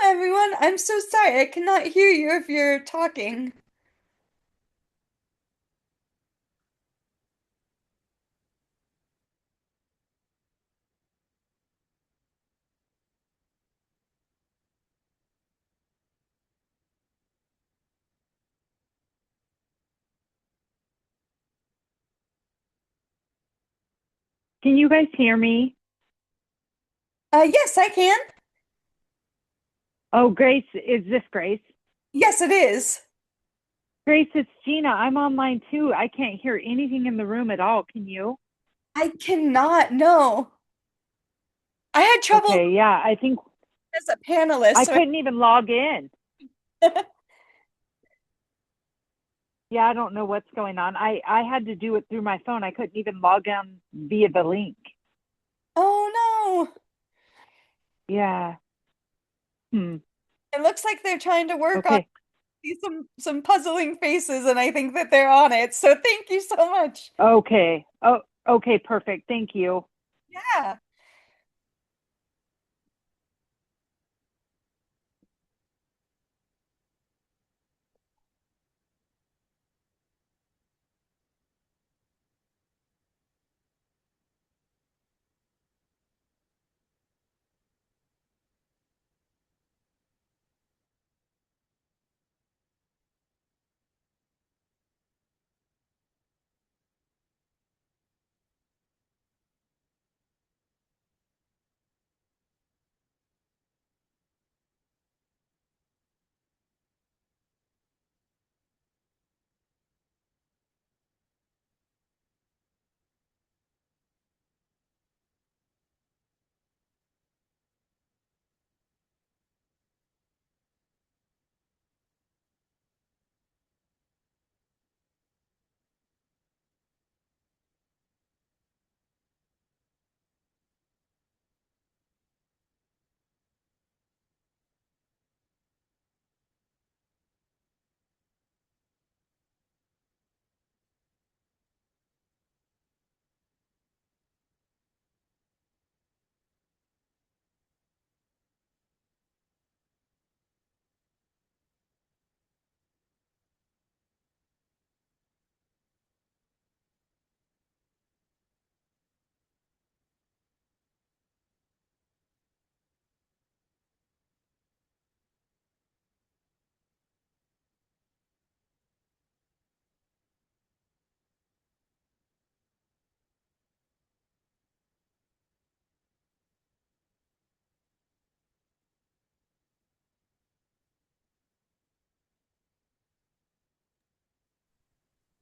everyone. I'm so sorry. I cannot hear you if you're talking. Can you guys hear me? Yes, I can. Oh, Grace, is this Grace? Yes, it is. Grace, it's Gina. I'm online too. I can't hear anything in the room at all. Can you? I cannot. No. I had trouble Okay, yeah, I think as a panelist, I so couldn't even log in. Yeah, I don't know what's going on. I had to do it through my phone. I couldn't even log in via the link. Oh no. Yeah. Hmm. It looks like they're trying to work on Okay. some puzzling faces, and I think that they're on it. So thank you so much. Okay. Oh, okay, perfect. Thank you. Yeah.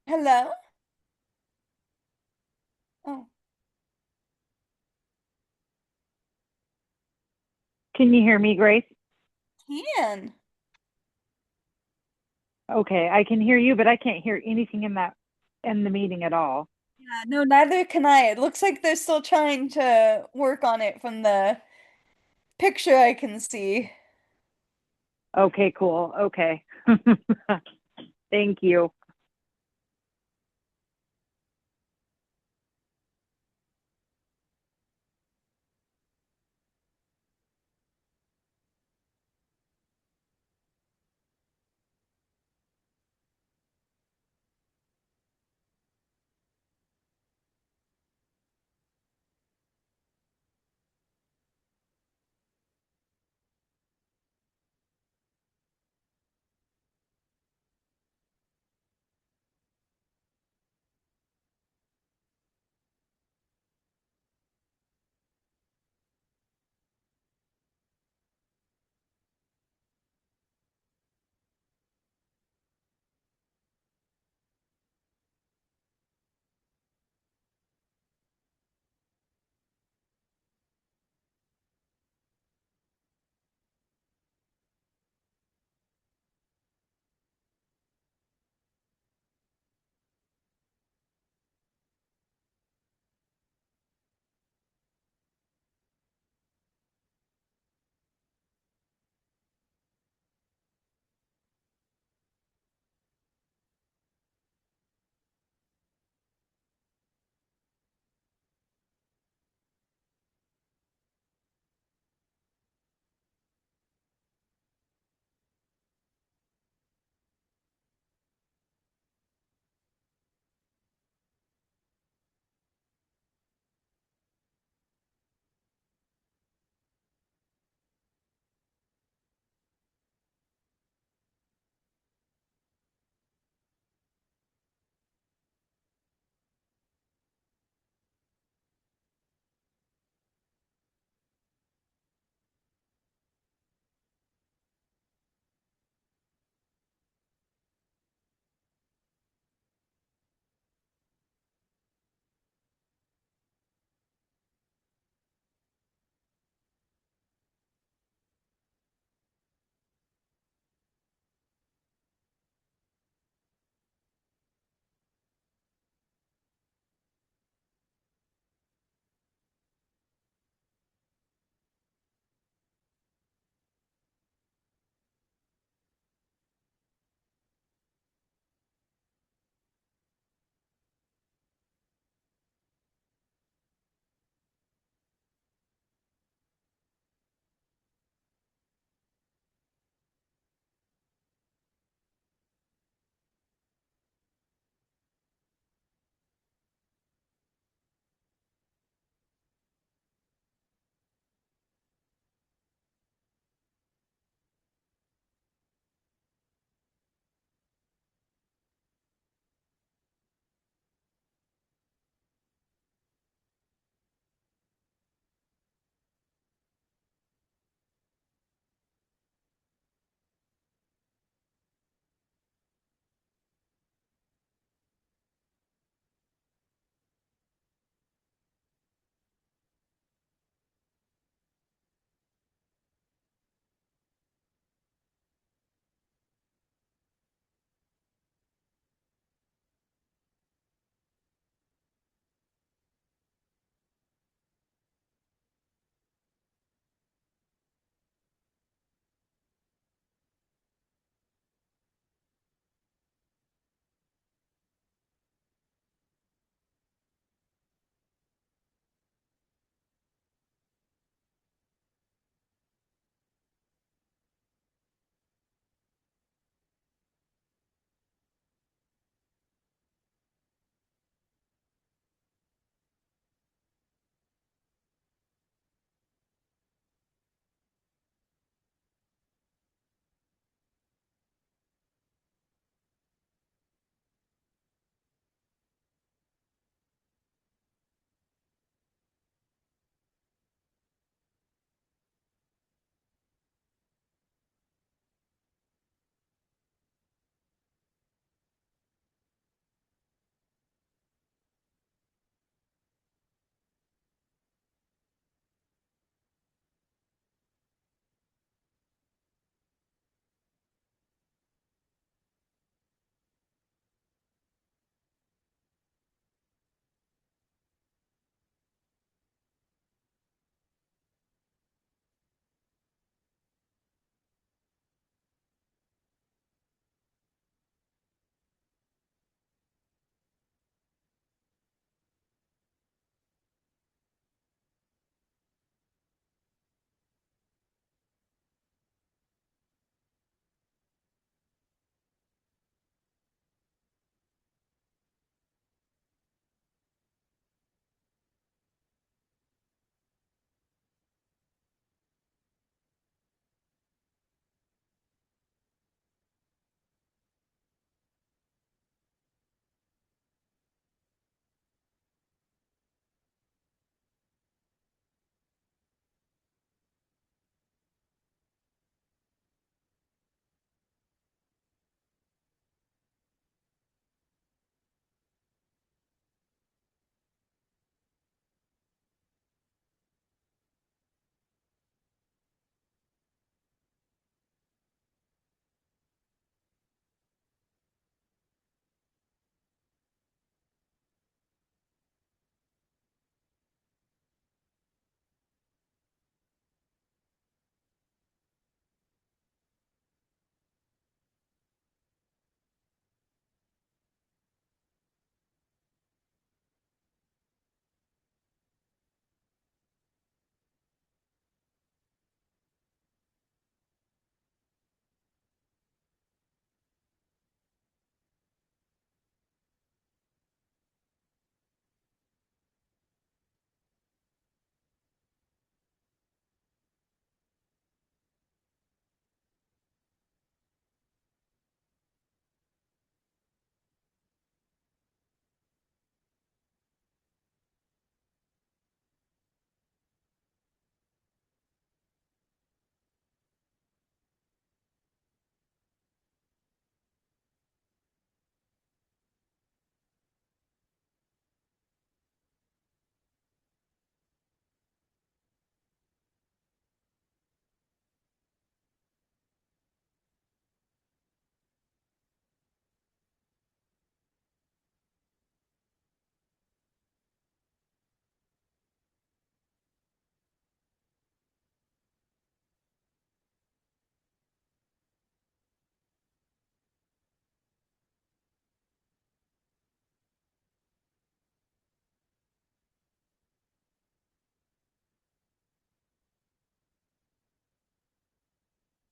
Hello? Oh, Can you hear me, Grace? can. Okay, I can hear you, but I can't hear anything in the meeting at all. Yeah, no, neither can I. It looks like they're still trying to work on it from the picture I can see. Okay, cool. Okay. Thank you.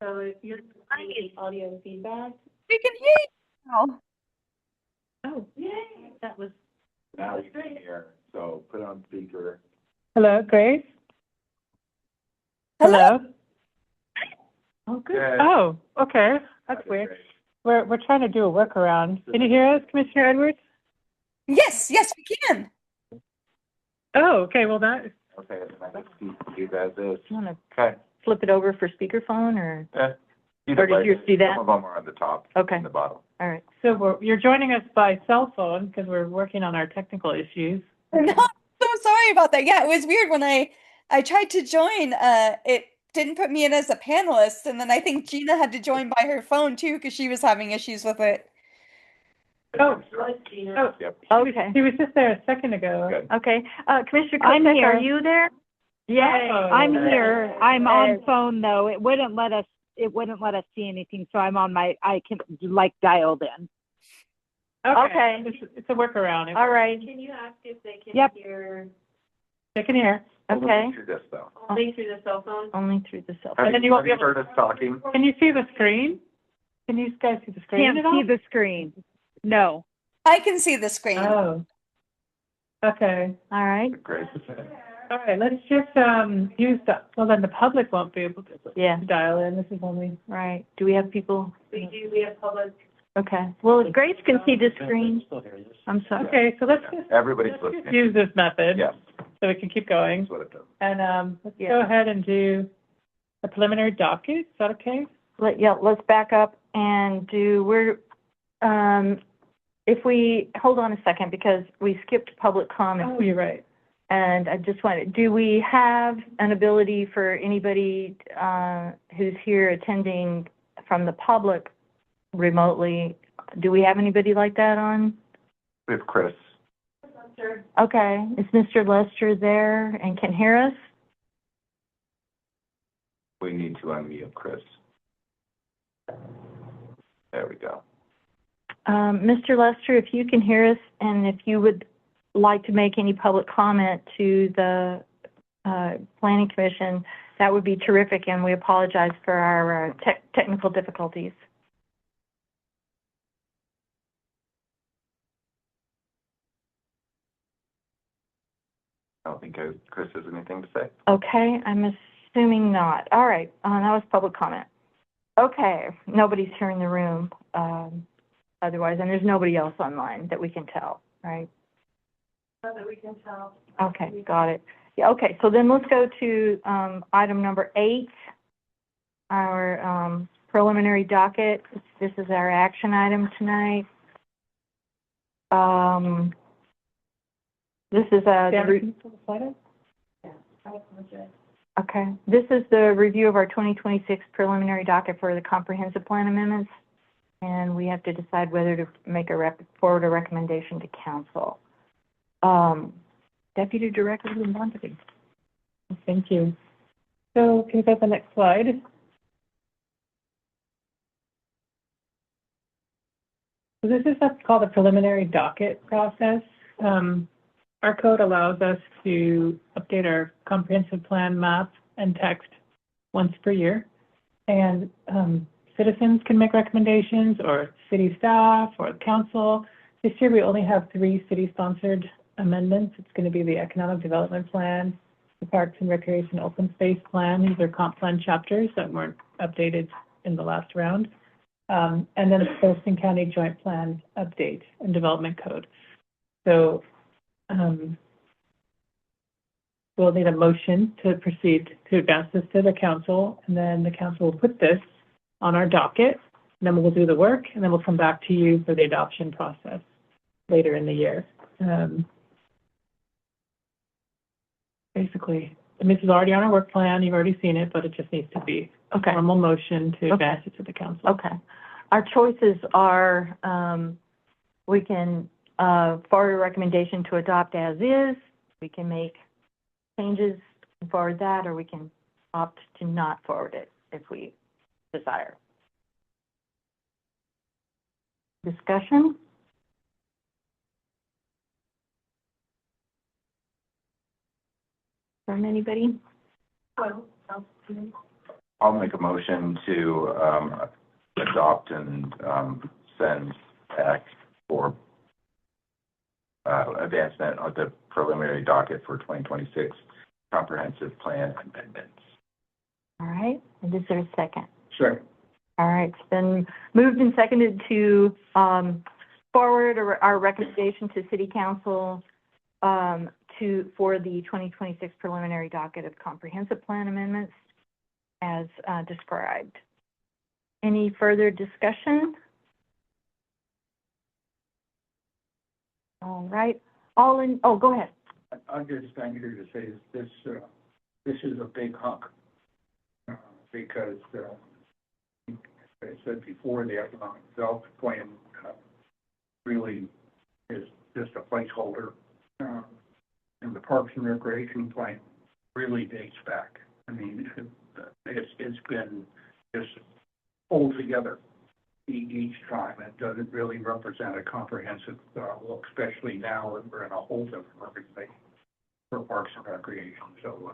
So if you're getting audio feedback. We can hear you now. Oh, yay, that was. Now you can hear, so put it on speaker. Hello, Grace? Hello? Oh, good. Good. Oh, okay. That's weird. We're trying to do a workaround. Can you hear us, Commissioner Edwards? Yes, we can. Oh, okay, well that, Okay, then I just do that as is. You wanna Okay. flip it over for speakerphone or? Either Or did way, you see that? Some of them are on the top Okay, and the bottom. all right. so you're joining us by cell phone because we're working on our technical issues. No, I'm so sorry about that. Yeah, it was weird when I tried to join, it didn't put me in as a panelist, and then I think Gina had to join by her phone too because she was having issues with it. Oh, Yep. Okay, he was just there a second ago. Good. okay. Commissioner I'm Kotek, here. are you there? Yay. I'm here. I'm on Hey. phone though. It wouldn't let us see anything, so I'm on I can like dialed in. Okay. It's a workaround. All right, Can you ask if they can Yep. hear They can hear. okay. We'll do this though. only through the cell phone? Only through the cell Have phone. then you, you won't have be you able- heard us talking? Can you see the screen? Can you guys see the screen Can't at all? see the screen. No. I can see the screen. Oh. Okay. All right, Great. All right, let's just, use well, then the public won't be able to yeah, dial in. This is only. right. Do we have people? We have public. Okay, well, if Grace can see the screen, I'm sorry. Okay, so let's just, Everybody's let's just listening. use this method. Yes, So we can keep going. that's what it does. And, let's Yeah. go ahead and do a preliminary docket. Is that okay? Let's back up and if we, hold on a second, because we skipped public comment. Oh, you're right. And I just wanted, do we have an ability for anybody, who's here attending from the public remotely? Do we have anybody like that on? We have Chris. Okay, is Mr. Lester there and can hear us? We need to unmute Chris. There we go. Mr. Lester, if you can hear us and if you would like to make any public comment to the Planning Commission, that would be terrific, and we apologize for our technical difficulties. I don't think Chris has anything to say. Okay, I'm assuming not. All right, that was public comment. Okay, nobody's here in the room, otherwise, and there's nobody else online that we can tell, right? So that we can tell. Okay, got it. Yeah, okay, so then let's go to, item number 8, our, preliminary docket. This is our action item tonight. This is, Sarah, can you pull the slide up? okay, this is the review of our 2026 preliminary docket for the comprehensive plan amendments, and we have to decide whether to make forward a recommendation to council. Deputy Director Lumbonte. Thank you. So can you go to the next slide? So this is what's called a preliminary docket process. Our code allows us to update our comprehensive plan map and text once per year. And citizens can make recommendations, or city staff, or council. This year we only have 3 city-sponsored amendments. It's going to be the Economic Development Plan, the Parks and Recreation Open Space Plan. These are comp plan chapters that weren't updated in the last round. And then the Wilson County Joint Plan Update and Development Code. So we'll need a motion to proceed to advance this to the council, and then the council will put this on our docket, and then we'll do the work, and then we'll come back to you for the adoption process later in the year. Basically, I mean, this is already on our work plan. You've already seen it, but it just needs to be a Okay. formal motion to advance it to the council. Okay. Our choices are, we can forward a recommendation to adopt as is. We can make changes and forward that, or we can opt to not forward it if we desire. Discussion? From anybody? I'll I'll make a motion to adopt and send back for advancement of the preliminary docket for 2026 comprehensive plan amendments. All right, and is there a second? Sure. All right, it's been moved and seconded to forward our recommendation to City Council for the 2026 preliminary docket of comprehensive plan amendments as described. Any further discussion? All right, oh, go ahead. I'm just here to say this is a big hunk because as I said before, the economic development plan really is just a placeholder, and the Parks and Recreation plan really dates back. I mean, it's been just pulled together each time. It doesn't really represent a comprehensive look, especially now that we're in a whole different organization for Parks and Recreation. So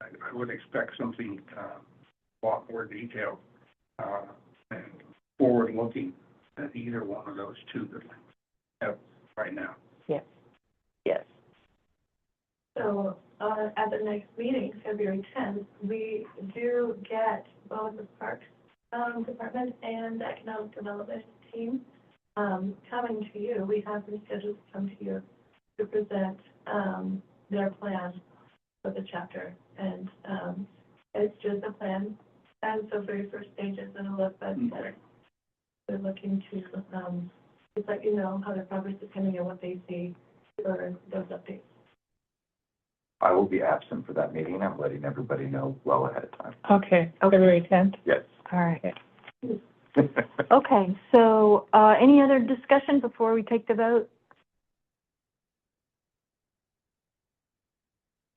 I would expect something a lot more detailed and forward-looking than either one of those two that we have right now. Yes. Yes. So, at the next meeting, February 10th, we do get both the Parks Department and the Economic Development team coming to you. We have them scheduled to come to you to present their plan for the chapter. And it's just a plan. And so for your first stages, it'll look better. They're looking to just let you know how their progress is coming and what they see for those updates. I will be absent for that meeting. I'm letting everybody know well ahead of time. Okay, February 10th. Yes. All right. Okay, so any other discussion before we take the vote?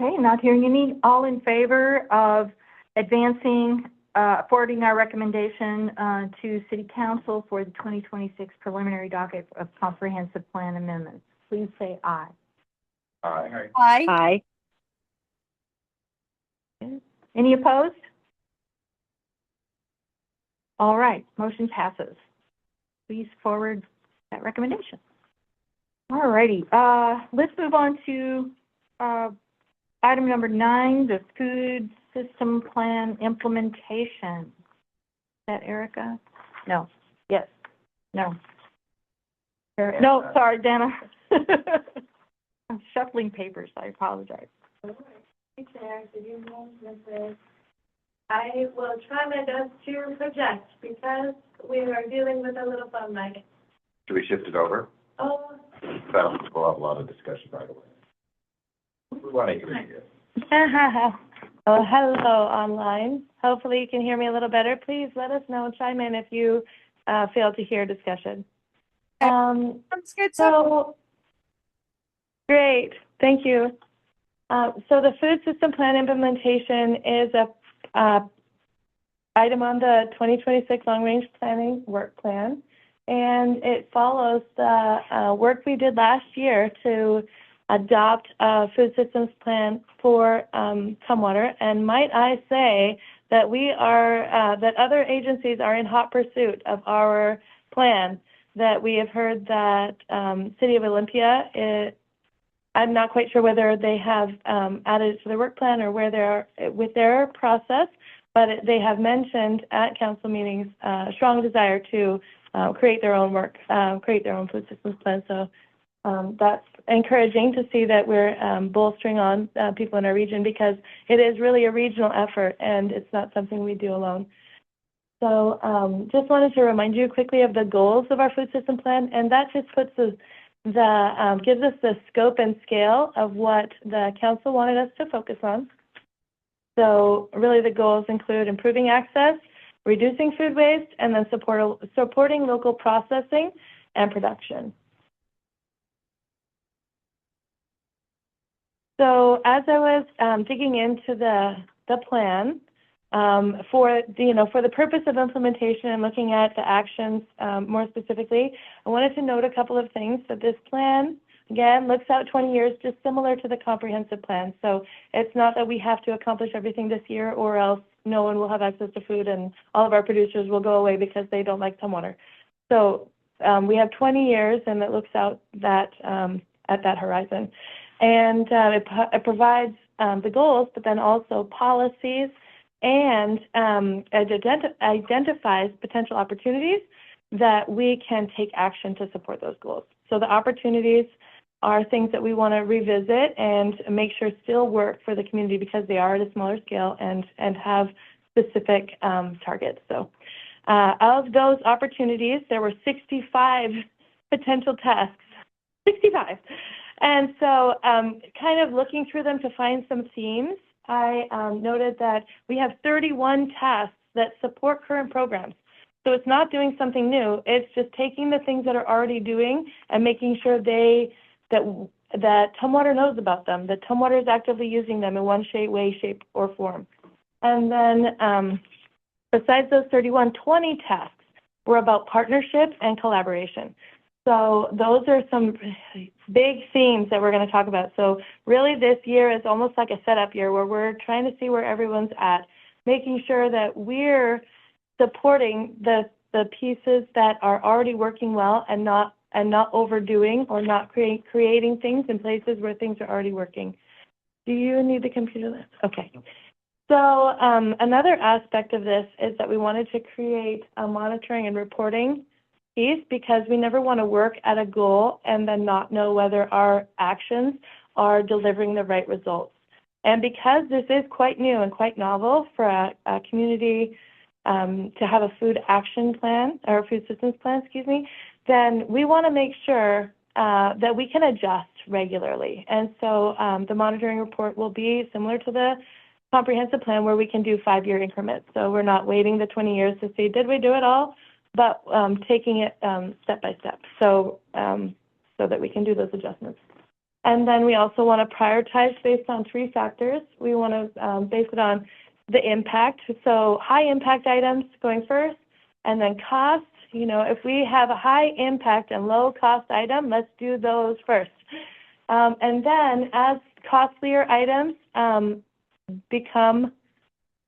Okay, not hearing any. All in favor of advancing, forwarding our recommendation to City Council for the 2026 preliminary docket of comprehensive plan amendments, please say aye. Aye. Aye. Aye. Any opposed? All right, motion passes. Please forward that recommendation. All righty, let's move on to item number 9, the food system plan implementation. Is that Erica? No. Yes. No. No, sorry, Dana. I'm shuffling papers, I apologize. Hey, Claire, did you know this? I will try my best to project because we are dealing with a little phone mic. Should we shift it over? Oh, We'll have a lot of discussion right away. We want to hear you. Oh, hello online. Hopefully you can hear me a little better. Please let us know, chime in if you fail to hear discussion. Sounds good. So, great, thank you. So the food system plan implementation is a item on the 2026 long range planning work plan, and it follows the work we did last year to adopt a food systems plan for Tumwater. And might I say that we are that other agencies are in hot pursuit of our plan. That we have heard that City of Olympia, I'm not quite sure whether they have added it to their work plan or where they are with their process, but they have mentioned at council meetings a strong desire to create their own work, create their own food systems plan. So that's encouraging to see that we're bolstering on people in our region, because it is really a regional effort and it's not something we do alone. So just wanted to remind you quickly of the goals of our food system plan, and that just puts gives us the scope and scale of what the council wanted us to focus on. So really the goals include improving access, reducing food waste, and then supporting local processing and production. So as I was digging into the plan, for the purpose of implementation and looking at the actions more specifically, I wanted to note a couple of things. That this plan, again, looks out 20 years, just similar to the comprehensive plan. So it's not that we have to accomplish everything this year or else no one will have access to food and all of our producers will go away because they don't like tumwater. So we have 20 years, and it looks out that at that horizon. And it provides the goals, but then also policies, and it identifies potential opportunities that we can take action to support those goals. So the opportunities are things that we want to revisit and make sure still work for the community because they are at a smaller scale and have specific targets. So of those opportunities, there were 65 potential tasks, 65. And so kind of looking through them to find some themes, I noted that we have 31 tasks that support current programs. So it's not doing something new. It's just taking the things that are already doing and making sure that Tumwater knows about them, that Tumwater is actively using them in one way, shape, or form. And then besides those 31, 20 tasks were about partnership and collaboration. So those are some big themes that we're going to talk about. So really this year is almost like a setup year where we're trying to see where everyone's at, making sure that we're supporting the pieces that are already working well and not overdoing or not creating things in places where things are already working. Do you need the computer? Okay. So another aspect of this is that we wanted to create a monitoring and reporting piece because we never want to work at a goal and then not know whether our actions are delivering the right results. And because this is quite new and quite novel for a community to have a food action plan, or food systems plan, then we want to make sure that we can adjust regularly. And so the monitoring report will be similar to the comprehensive plan where we can do 5-year increments. So we're not waiting the 20 years to see, did we do it all? But taking it step by step so that we can do those adjustments. And then we also want to prioritize based on 3 factors. We want to base it on the impact. So high impact items going first, and then cost. You know, if we have a high impact and low cost item, let's do those first. And then as costlier items become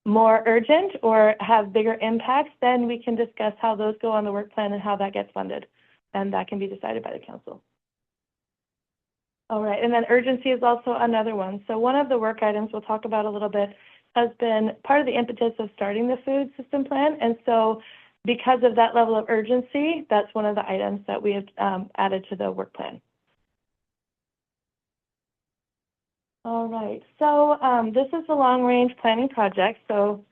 more urgent or have bigger impacts, then we can discuss how those go on the work plan and how that gets funded. And that can be decided by the council. All right, and then urgency is also another one. So one of the work items we'll talk about a little bit has been part of the impetus of starting the food system plan. And so because of that level of urgency, that's one of the items that we have added to the work plan. All right, so this is the long-range planning project. So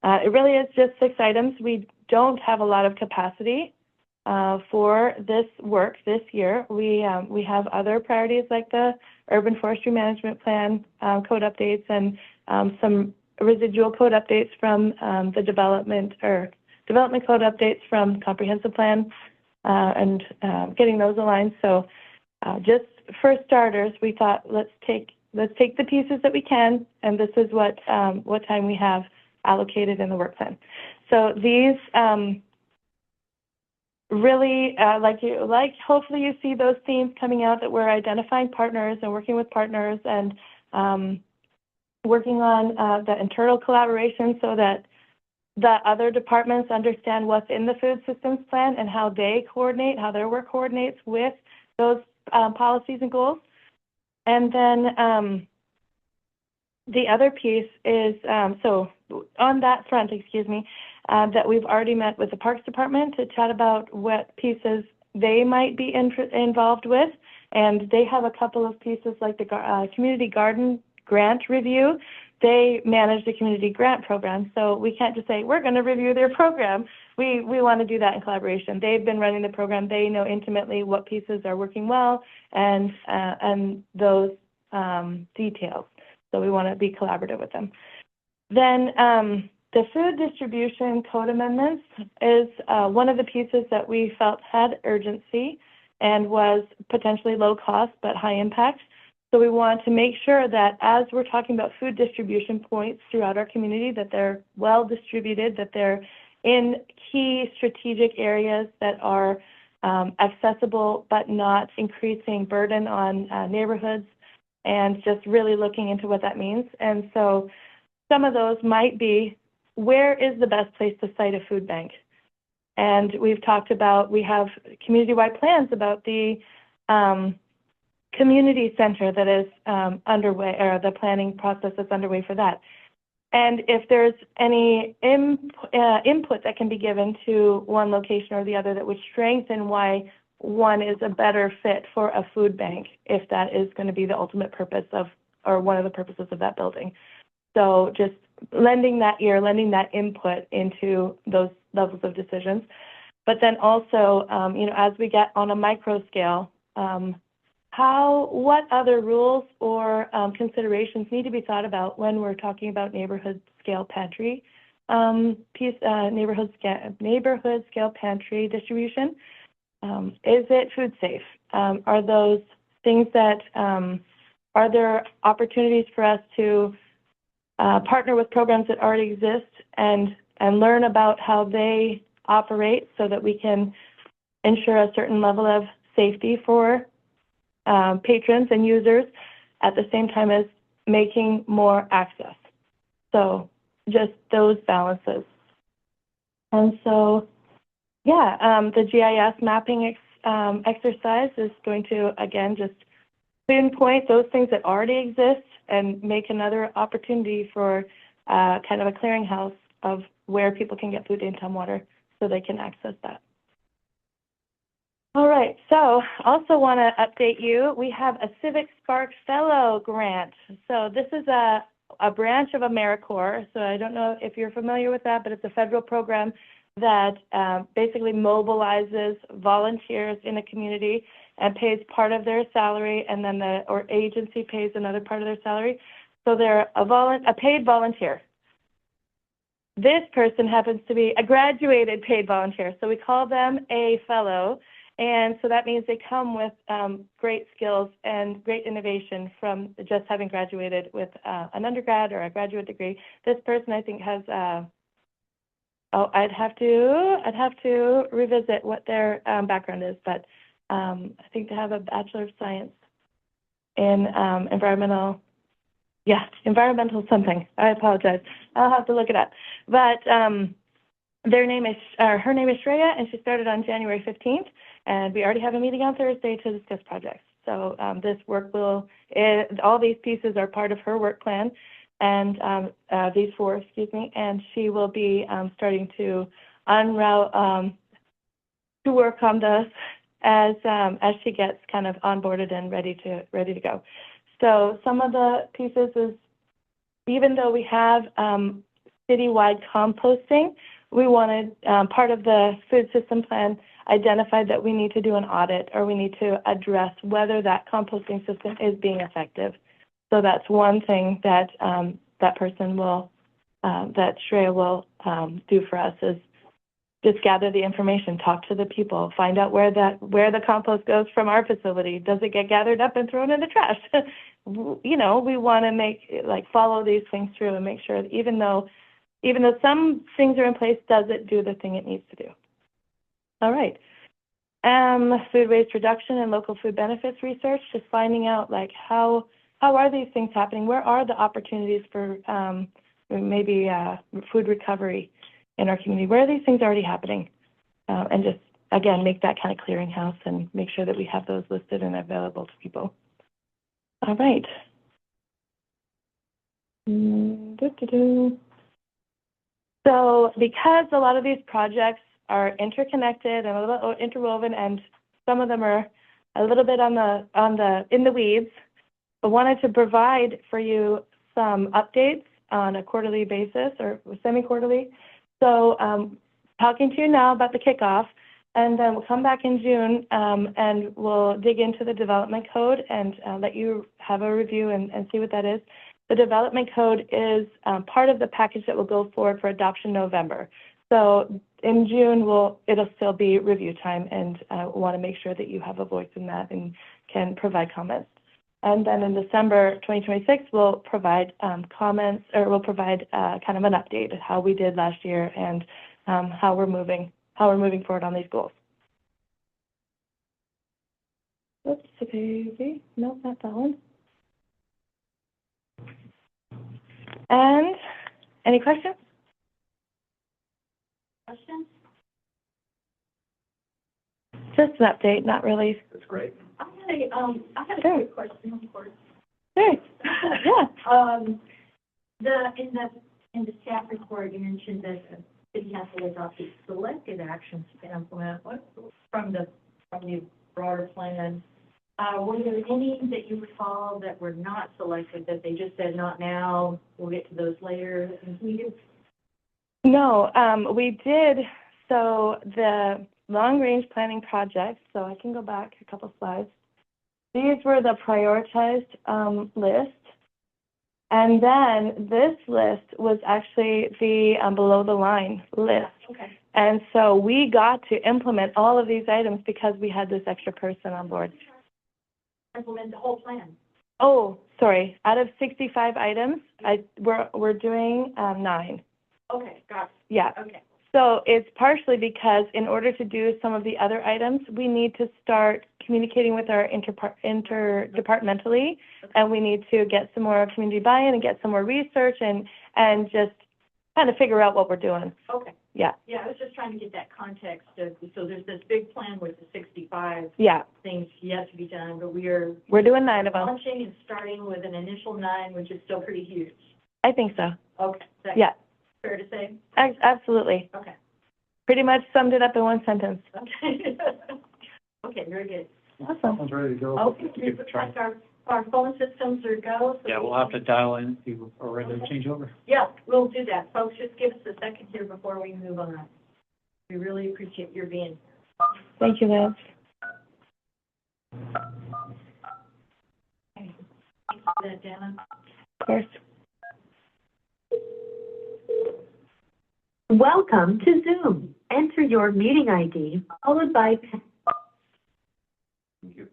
it really is just 6 items. We don't have a lot of capacity for this work this year. We have other priorities like the urban forestry management plan code updates and some residual code updates from the development code updates from comprehensive plan and getting those aligned. So just for starters, we thought let's take the pieces that we can, and this is what time we have allocated in the work plan. So these really hopefully you see those themes coming out, that we're identifying partners and working with partners and working on the internal collaboration so that the other departments understand what's in the food systems plan and how they coordinate, how their work coordinates with those policies and goals. And then the other piece is, so on that front, that we've already met with the Parks Department to chat about what pieces they might be involved with. And they have a couple of pieces like the Community Garden Grant Review. They manage the community grant program. So we can't just say, we're going to review their program. We want to do that in collaboration. They've been running the program. They know intimately what pieces are working well and those details. So we want to be collaborative with them. Then the food distribution code amendments is one of the pieces that we felt had urgency and was potentially low cost but high impact. So we want to make sure that as we're talking about food distribution points throughout our community, that they're well distributed, that they're in key strategic areas that are accessible but not increasing burden on neighborhoods, and just really looking into what that means. And so some of those might be where is the best place to site a food bank? And we've talked about, we have community-wide plans about the community center that is underway, or the planning process that's underway for that. And if there's any input that can be given to one location or the other that would strengthen why one is a better fit for a food bank, if that is going to be the ultimate purpose of, or one of the purposes of that building. So just lending that ear, lending that input into those levels of decisions. But then also, you know, as we get on a micro scale, what other rules or considerations need to be thought about when we're talking about neighborhood scale pantry neighborhood scale pantry distribution? Is it food safe? Are those things that are there opportunities for us to partner with programs that already exist and learn about how they operate so that we can ensure a certain level of safety for patrons and users at the same time as making more access. So just those balances. And so, yeah, the GIS mapping exercise is going to, again, just pinpoint those things that already exist and make another opportunity for kind of a clearinghouse of where people can get food in Tumwater so they can access that. All right, so also want to update you. We have a Civic Spark Fellow grant. So this is a branch of AmeriCorps. So I don't know if you're familiar with that, but it's a federal program that basically mobilizes volunteers in a community and pays part of their salary, and then the agency pays another part of their salary. So they're a paid volunteer. This person happens to be a graduated paid volunteer, so we call them a fellow. And so that means they come with great skills and great innovation from just having graduated with an undergrad or a graduate degree. This person, I think, has I'd have to revisit what their background is, but I think they have a Bachelor of Science in environmental something. I apologize. I'll have to look it up. But her name is Shreya, and she started on January 15th. And we already have a meeting on Thursday to discuss projects. So this work all these pieces are part of her work plan, and these four, excuse me, and she will be starting to unroute, to work on this as she gets kind of onboarded and ready to go. So some of the pieces is, even though we have citywide composting, we wanted, part of the food system plan identified that we need to do an audit, or we need to address whether that composting system is being effective. So that's one thing that that person will, that Shreya will do for us, is just gather the information, talk to the people, find out where the compost goes from our facility. Does it get gathered up and thrown in the trash? You know, we want to follow these things through and make sure that even though some things are in place, does it do the thing it needs to do? All right. Food waste reduction and local food benefits research, just finding out how are these things happening? Where are the opportunities for maybe food recovery in our community? Where are these things already happening? And just, again, make that kind of clearinghouse and make sure that we have those listed and available to people. All right. So because a lot of these projects are interconnected and a little interwoven, and some of them are a little bit in the weeds, I wanted to provide for you some updates on a quarterly basis or semi-quarterly. So talking to you now about the kickoff, and then we'll come back in June and we'll dig into the development code and let you have a review and see what that is. The development code is part of the package that will go forward for adoption November. So in June, it'll still be review time, and want to make sure that you have a voice in that and can provide comments. And then in December 2026, we'll provide comments, or we'll provide kind of an update of how we did last year and how we're moving forward on these goals. Oops, okay. No, not that one. And any questions? Questions? Just an update, not really. That's great. I had a Sure. quick question, of course. Sure. Yeah. In the staff report, you mentioned that the city has to adopt these selected actions to implement from the broader plan. Were there any that you recall that were not selected, that they just said not now, we'll get to those later? And No, we did, so the long-range planning projects, so I can go back a couple slides. These were the prioritized list. And then this list was actually the below-the-line list. Okay. And so we got to implement all of these items because we had this extra person on board. Implement the whole plan. Oh, sorry, out of 65 items, we're doing 9. Okay, got it. Yeah. Okay. So it's partially because in order to do some of the other items, we need to start communicating with our interdepartmentally, and we need to get some more community buy-in and get some more research and just kind of figure out what we're doing. Okay. Yeah. Yeah, I was just trying to get that context of, so there's this big plan with the 65 Yeah. things yet to be done, but we're doing 9 of them. launching and starting with an initial 9, which is still pretty huge. I think so. Okay. Is that Yeah. fair to say? Absolutely. Okay. Pretty much summed it up in one sentence. Okay. Okay, very good. Awesome. Someone's ready to go. Okay, it looks like our phone systems are go. So Yeah, we'll have to dial in if you are ready to change over. Yeah, we'll do that. Folks, just give us a second here before we move on. We really appreciate your being here. Thank you, Liz. Thank you for that, Dana. Of course. Welcome to Zoom. Enter your meeting ID followed by Thank you.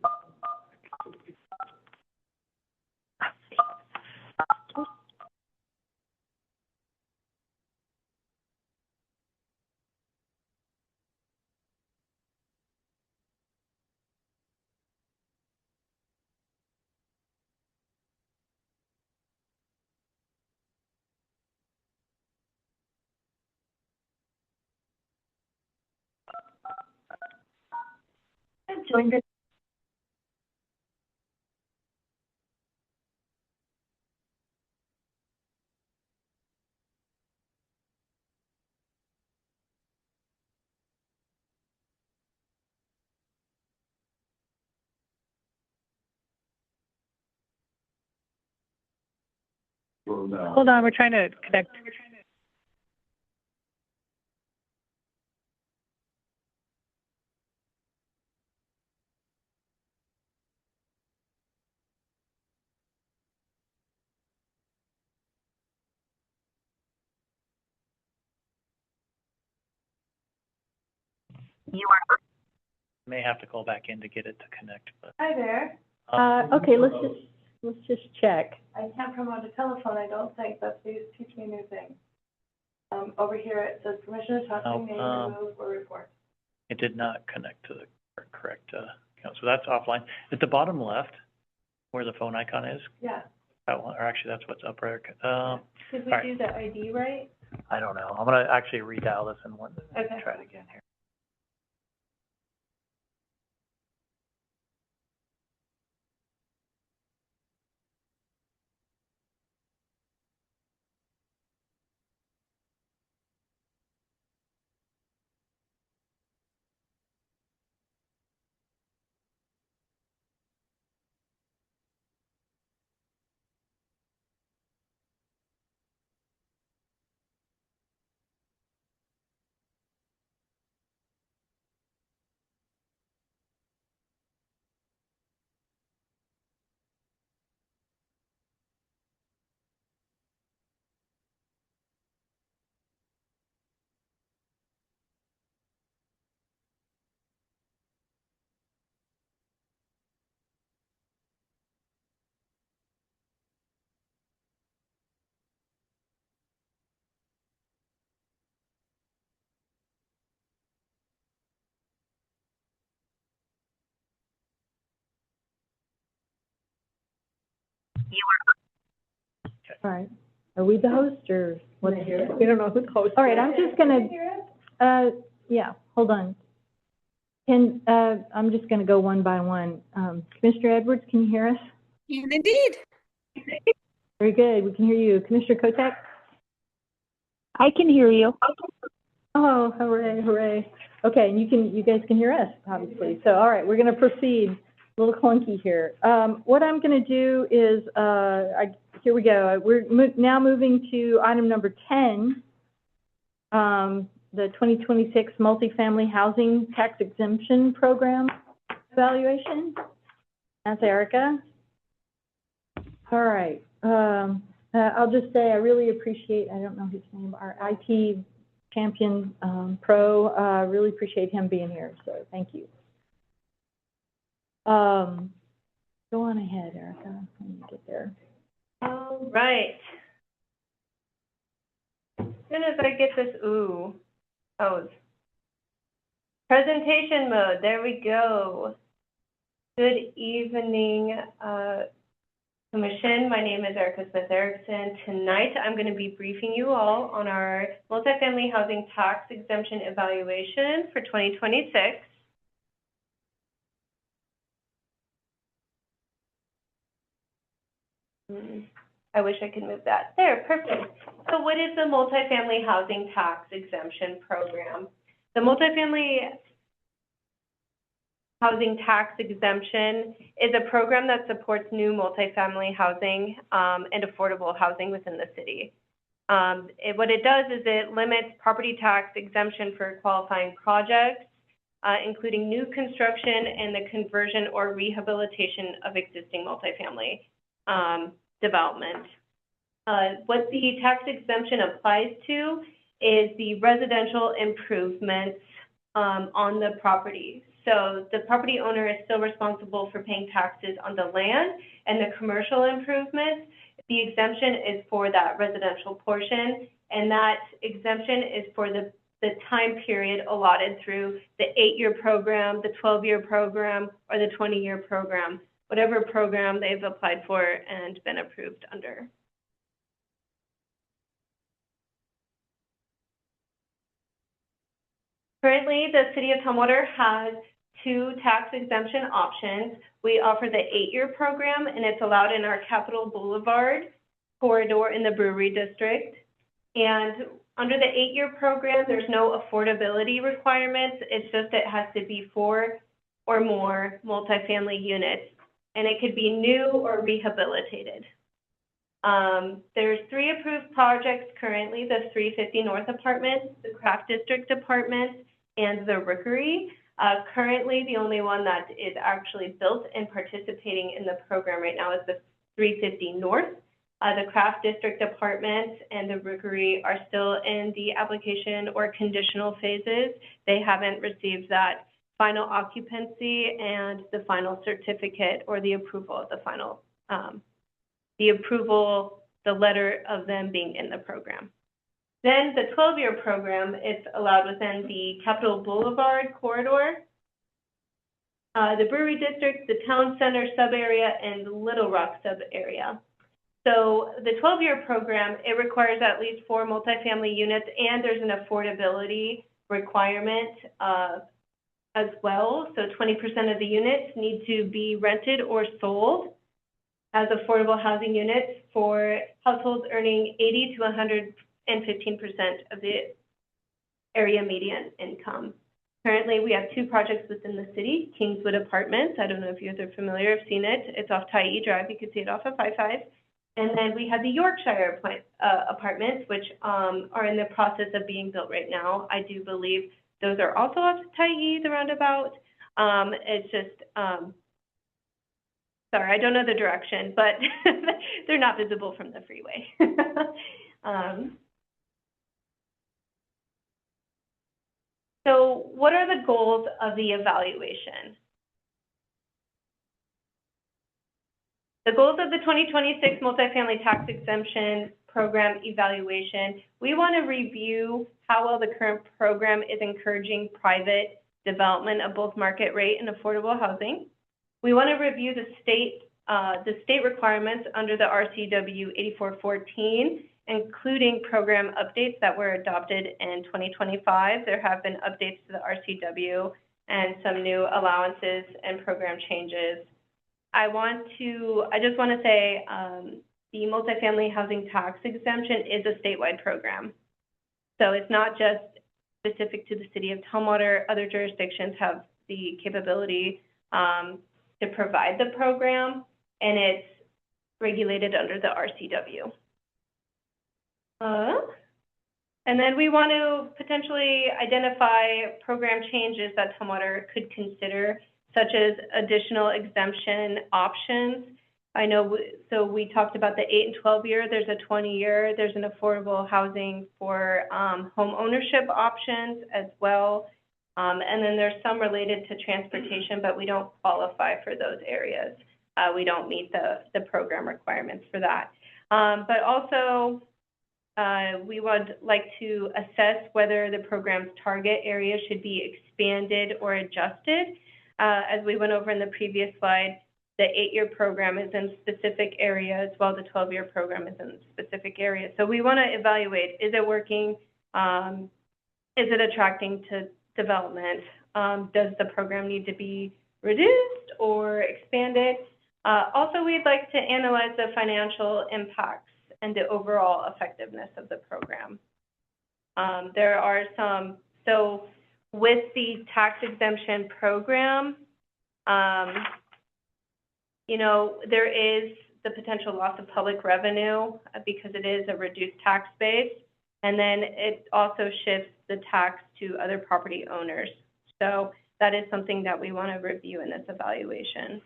join the Well, Hold on, we're trying to connect. May have to call back in to get it to connect, but. Hi there. Okay, let's just check. I can't promote a telephone, I don't think, but please teach me new things. Over here, it says permission to talk to me, remove or report. It did not connect to the correct account, so that's offline. At the bottom left, where the phone icon is, Yeah. that one, or actually that's what's up there. Did we All right. do the ID right? I don't know. I'm gonna actually redial this and Okay. try it again here. All right. Are we the host or what's? We don't know who the host is. All right, I'm just gonna, Yeah, hold on. I'm just going to go one by one. Commissioner Edwards, can you hear us? And indeed. Very good. We can hear you. Commissioner Kotek? I can hear you. Oh, hooray, hooray. Okay, and you guys can hear us, obviously. So, all right, we're going to proceed. A little clunky here. What I'm going to do is, here we go. We're now moving to item number 10, the 2026 Multifamily Housing Tax Exemption Program evaluation. That's Erica. All right. I'll just say I really appreciate, I don't know his name, our IT champion pro, really appreciate him being here, so thank you. Go on ahead, Erica, when you get there. All right. As soon as I get this, presentation mode, there we go. Good evening, Commission. My name is Erica Smith-Erickson. Tonight, I'm going to be briefing you all on our multifamily housing tax exemption evaluation for 2026. I wish I could move that. There, perfect. So what is the multifamily housing tax exemption program? The multifamily housing tax exemption is a program that supports new multifamily housing and affordable housing within the city. What it does is it limits property tax exemption for qualifying projects, including new construction and the conversion or rehabilitation of existing multifamily development. What the tax exemption applies to is the residential improvements on the property. So the property owner is still responsible for paying taxes on the land and the commercial improvements. The exemption is for that residential portion, and that exemption is for the time period allotted through the 8-year program, the 12-year program, or the 20-year program, whatever program they've applied for and been approved under. Currently, the City of Tumwater has 2 tax exemption options. We offer the 8-year program, and it's allowed in our Capitol Boulevard corridor in the Brewery District. And under the 8-year program, there's no affordability requirements. It's just it has to be 4 or more multifamily units, and it could be new or rehabilitated. There's 3 approved projects currently: the 350 North Apartments, the Craft District Apartments, and the Rookery. Currently, the only one that is actually built and participating in the program right now is the 350 North. The Craft District Apartments and the Rookery are still in the application or conditional phases. They haven't received that final occupancy and the final certificate or the approval of the final, the letter of them being in the program. Then the 12-year program is allowed within the Capitol Boulevard corridor, the Brewery District, the Town Center sub-area, and the Little Rock sub-area. So the 12-year program, it requires at least 4 multifamily units, and there's an affordability requirement as well. So 20% of the units need to be rented or sold as affordable housing units for households earning 80 to 115% of the area median income. Currently, we have 2 projects within the city: Kingswood Apartments. I don't know if you guys are familiar, I've seen it. It's off Tyee Drive. You can see it off of 55. And then we have the Yorkshire Apartments, which are in the process of being built right now. I do believe those are also off Tyee, the roundabout. It's just, sorry, I don't know the direction, but they're not visible from the freeway. So what are the goals of the evaluation? The goals of the 2026 Multifamily Tax Exemption Program evaluation: we want to review how well the current program is encouraging private development of both market rate and affordable housing. We want to review the state requirements under the RCW 8414 including program updates that were adopted in 2025. There have been updates to the RCW and some new allowances and program changes. I just want to say the multifamily housing tax exemption is a statewide program. So it's not just specific to the city of Tumwater. Other jurisdictions have the capability to provide the program, and it's regulated under the RCW. And then we want to potentially identify program changes that Tumwater could consider, such as additional exemption options. I know, so we talked about the 8 and 12 year, there's a 20-year, there's an affordable housing for home ownership options as well. And then there's some related to transportation, but we don't qualify for those areas. We don't meet the program requirements for that. But also, we would like to assess whether the program's target area should be expanded or adjusted. As we went over in the previous slide, the 8-year program is in specific areas, while the 12-year program is in specific areas. So we want to evaluate, is it working? Is it attracting to development? Does the program need to be reduced or expanded? Also, we'd like to analyze the financial impacts and the overall effectiveness of the program. There are some, so with the tax exemption program, you know, there is the potential loss of public revenue because it is a reduced tax base, and then it also shifts the tax to other property owners. So that is something that we want to review in this evaluation.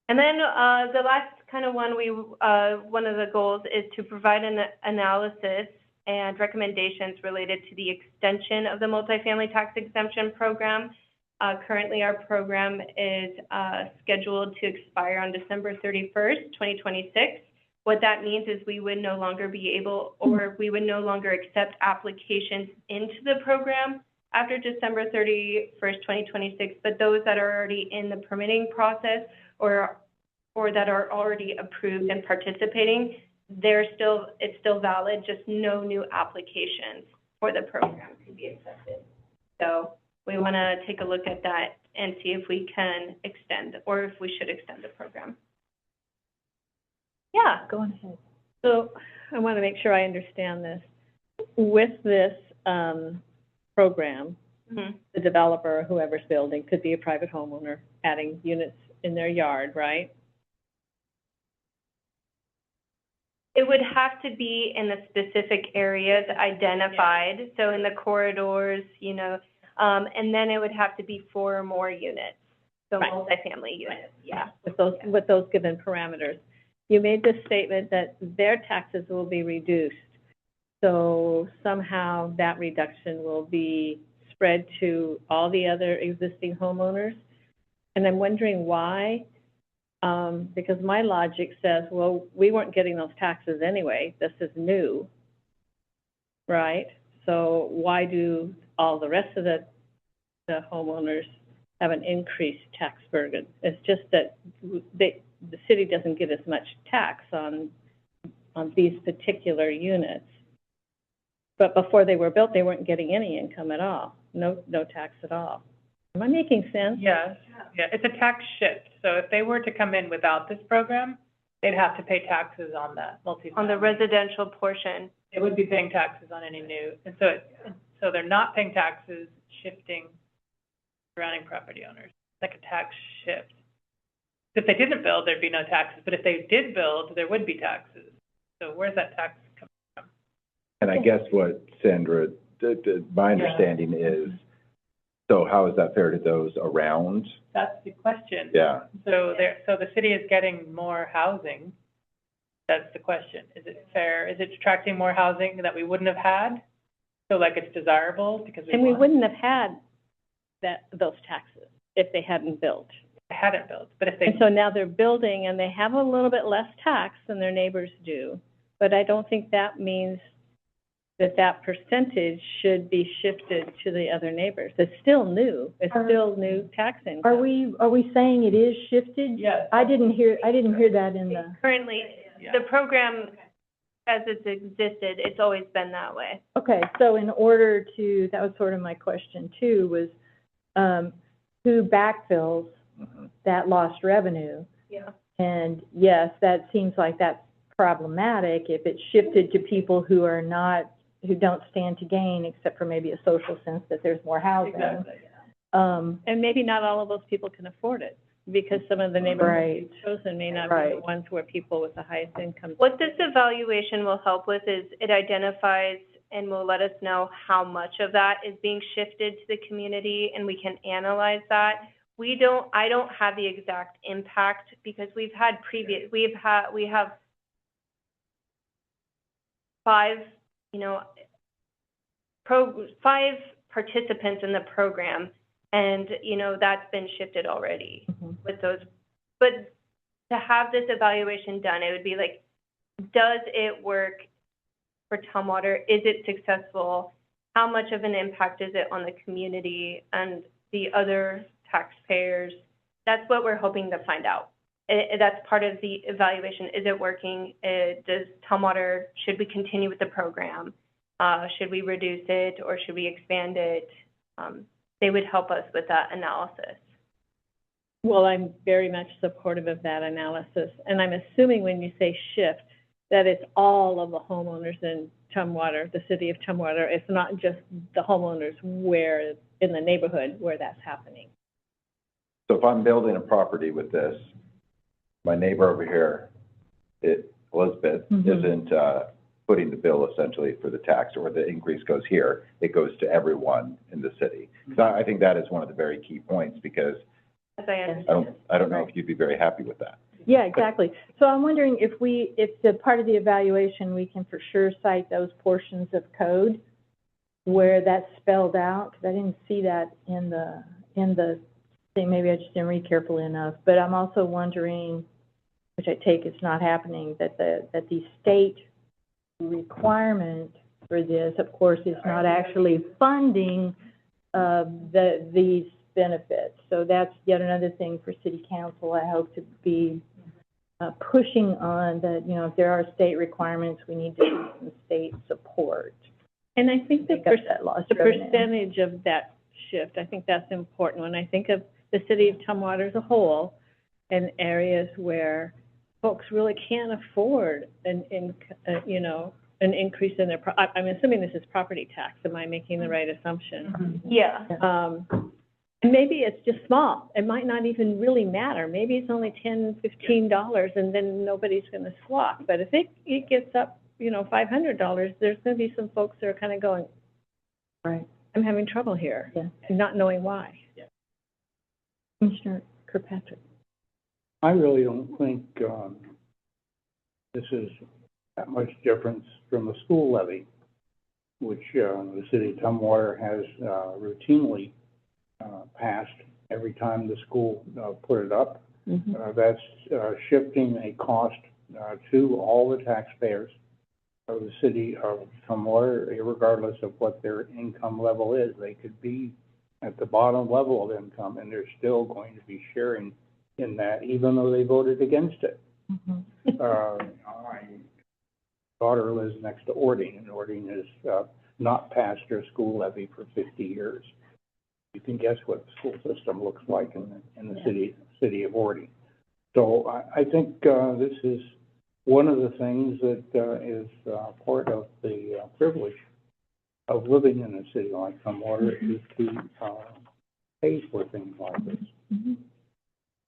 And then the last kind of one, one of the goals is to provide an analysis and recommendations related to the extension of the multifamily tax exemption program. Currently, our program is scheduled to expire on December 31st, 2026. What that means is we would no longer be able, or we would no longer accept applications into the program after December 31st, 2026, but those that are already in the permitting process or that are already approved and participating, it's still valid, just no new applications for the program can be accepted. So we want to take a look at that and see if we can extend or if we should extend the program. Yeah, go on ahead. So I want to make sure I understand this. With this program, the developer, whoever's building, could be a private homeowner adding units in their yard, right? It would have to be in the specific areas identified. Yeah. So in the corridors, you know, and then it would have to be 4 or more units. So right. Multifamily units, yeah. With those given parameters. You made this statement that their taxes will be reduced. So somehow that reduction will be spread to all the other existing homeowners. And I'm wondering why, because my logic says, well, we weren't getting those taxes anyway. This is new, right? So why do all the rest of the homeowners have an increased tax burden? It's just that the city doesn't get as much tax on these particular units. But before they were built, they weren't getting any income at all, no tax at all. Am I making sense? Yes. Yeah, it's a tax shift. So if they were to come in without this program, they'd have to pay taxes on that multifamily. On the residential portion. They would be paying taxes on any new. And so they're not paying taxes, shifting surrounding property owners. It's like a tax shift. If they didn't build, there'd be no taxes. But if they did build, there would be taxes. So where's that tax coming from? And I guess what Sandra, my understanding is, so how is that fair to those around? That's the question. Yeah. So the city is getting more housing. That's the question. Is it fair? Is it attracting more housing that we wouldn't have had? So like it's desirable because we wouldn't have had those taxes if they hadn't built. Hadn't built, but if they... And so now they're building and they have a little bit less tax than their neighbors do, but I don't think that means that percentage should be shifted to the other neighbors. It's still new. It's still new tax income. Are we saying it is shifted? Yes. I didn't hear that in the... Currently, the program, as it's existed, it's always been that way. Okay, so in order to, that was sort of my question too, was who backfills that lost revenue? Yeah. And yes, that seems like that's problematic if it's shifted to people who are not, who don't stand to gain, except for maybe a social sense that there's more housing. Exactly. And maybe not all of those people can afford it, because some of the neighborhoods chosen may not be the ones where people with the highest income. What this evaluation will help with is it identifies and will let us know how much of that is being shifted to the community, and we can analyze that. I don't have the exact impact because we have 5, five participants in the program, and, that's been shifted already with those. But to have this evaluation done, it would be like, does it work for Tumwater? Is it successful? How much of an impact is it on the community and the other taxpayers? That's what we're hoping to find out. That's part of the evaluation. Is it working? Does Tumwater, should we continue with the program? Should we reduce it or should we expand it? They would help us with that analysis. Well, I'm very much supportive of that analysis. And I'm assuming when you say shift, that it's all of the homeowners in Tumwater, the city of Tumwater. It's not just the homeowners where in the neighborhood where that's happening. So if I'm building a property with this, my neighbor over here, Elizabeth, isn't putting the bill essentially for the tax, or the increase goes here, it goes to everyone in the city. So I think that is one of the very key points, because I don't know if you'd be very happy with that. Yeah, exactly. So I'm wondering if the part of the evaluation, we can for sure cite those portions of code where that's spelled out, because I didn't see that in the thing. Maybe I just didn't read carefully enough. But I'm also wondering, which I take is not happening, that the state requirement for this, of course, is not actually funding these benefits. So that's yet another thing for City Council. I hope to be pushing on that, if there are state requirements, we need to see some state support. And I think the revenue. percentage of that shift, I think that's important. When I think of the city of Tumwater as a whole, and areas where folks really can't afford an increase in their, I'm assuming this is property tax. Am I making the right assumption? Yeah. Maybe it's just small. It might not even really matter. Maybe it's only $10, $15, and then nobody's going to swap. But if it gets up, $500, there's going to be some folks that are kind of going, right, I'm having trouble here, and not knowing why. Commissioner Kirkpatrick. I really don't think this is that much difference from the school levy, which the city of Tumwater has routinely passed every time the school put it up. That's shifting a cost to all the taxpayers of the city of Tumwater, regardless of what their income level is. They could be at the bottom level of income, and they're still going to be sharing in that, even though they voted against it. My daughter lives next to Ording, and Ording has not passed their school levy for 50 years. You can guess what the school system looks like in the city of Ording. So I think this is one of the things that is part of the privilege of living in a city like Tumwater, is to pay for things like this.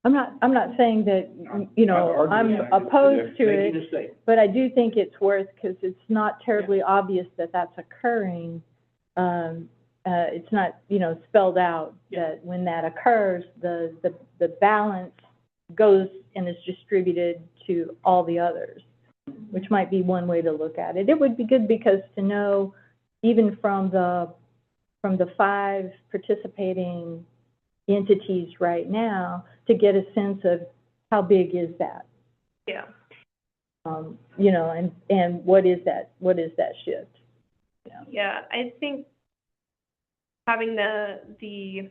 I'm not saying that, I'm opposed to it, but I do think it's worth, because it's not terribly obvious that that's occurring. It's not, spelled out that when that occurs, the balance goes and is distributed to all the others, which might be one way to look at it. It would be good, because to know, even from the 5 participating entities right now, to get a sense of how big is that. Yeah. And what is that shift? Yeah, I think having the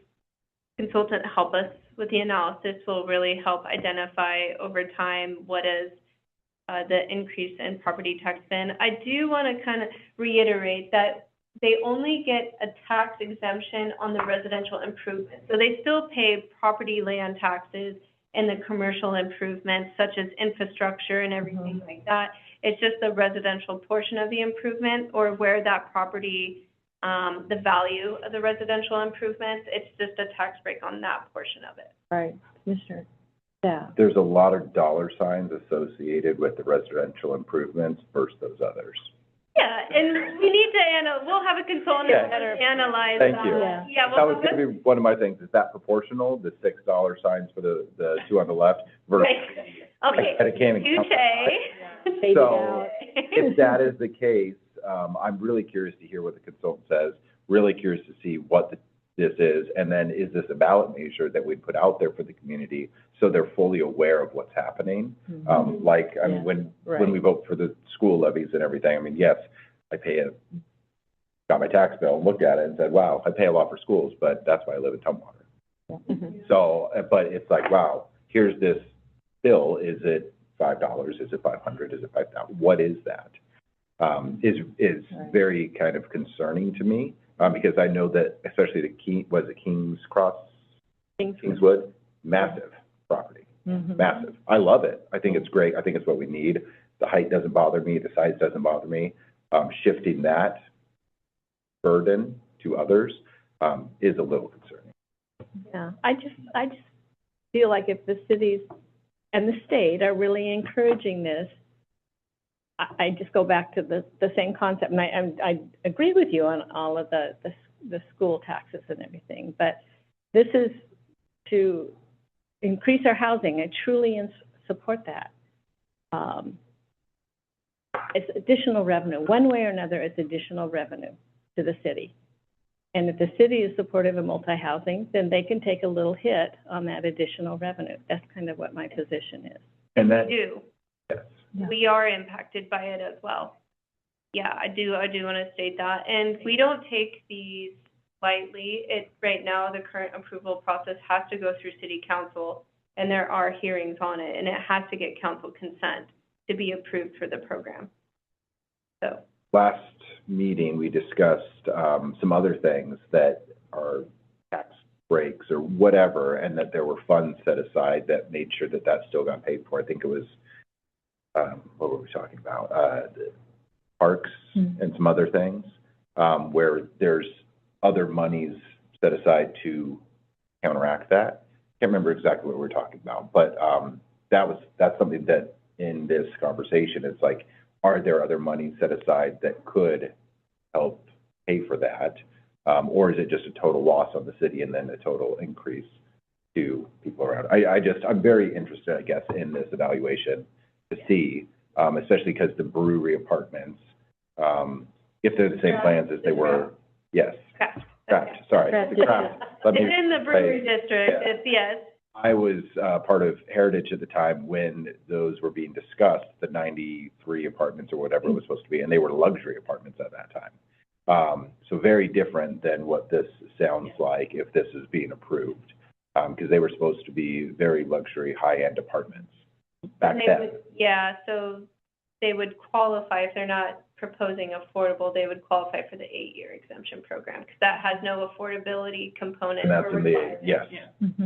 consultant help us with the analysis will really help identify over time what is the increase in property tax bin. I do want to kind of reiterate that they only get a tax exemption on the residential improvements. So they still pay property land taxes and the commercial improvements such as infrastructure and everything like that. It's just the residential portion of the improvement or where that property, the value of the residential improvements, it's just a tax break on that portion of it. Right, Commissioner. Yeah. There's a lot of dollar signs associated with the residential improvements versus those others. Yeah, and we need to we'll have a consultant analyze that. Thank you. Yeah, That was going to be one of my things. Is that proportional, the $6 signs for the two on the left versus? Okay, So if that is the case, I'm really curious to hear what the consultant says, really curious to see what this is, and then is this a ballot measure that we put out there for the community so they're fully aware of what's happening? I mean, when we vote for the school levies and everything, I mean, yes, got my tax bill and looked at it and said, wow, I pay a lot for schools, but that's why I live in Tumwater. So, but it's like, wow, here's this bill. Is it $5? Is it $500? Is it $5,000? What is that? Is very kind of concerning to me, because I know that especially Kingswood, massive property, massive. I love it. I think it's great. I think it's what we need. The height doesn't bother me. The size doesn't bother me. Shifting that burden to others is a little concerning. Yeah, I just feel like if the cities and the state are really encouraging this, I just go back to the same concept, and I agree with you on all of the school taxes and everything, but this is to increase our housing. I truly support that. It's additional revenue. One way or another, it's additional revenue to the city. And if the city is supportive of multi-housing, then they can take a little hit on that additional revenue. That's kind of what my position is. And that, we do. Yes. We are impacted by it as well. Yeah, I do want to state that. And we don't take these lightly. Right now, the current approval process has to go through city council, and there are hearings on it, and it has to get council consent to be approved for the program. So last meeting, we discussed some other things that are tax breaks or whatever, and that there were funds set aside that made sure that that still got paid for. I think it was, what were we talking about? The parks and some other things, where there's other monies set aside to counteract that. Can't remember exactly what we were talking about, but that's something that in this conversation, it's like, are there other monies set aside that could help pay for that? Or is it just a total loss on the city and then a total increase to people around? I'm very interested, I guess, in this evaluation to see, especially because the brewery apartments, if they're the same plans as they were, yes. Craft, sorry. The craft. It's in the brewery district, yeah. It's, yes. I was part of Heritage at the time when those were being discussed, the 93 apartments or whatever it was supposed to be, and they were luxury apartments at that time. So very different than what this sounds like if this is being approved, because they were supposed to be very luxury, high-end apartments back then. So they would qualify if they're not proposing affordable, they would qualify for the 8-year exemption program, because that has no affordability component. And that's in the, yes.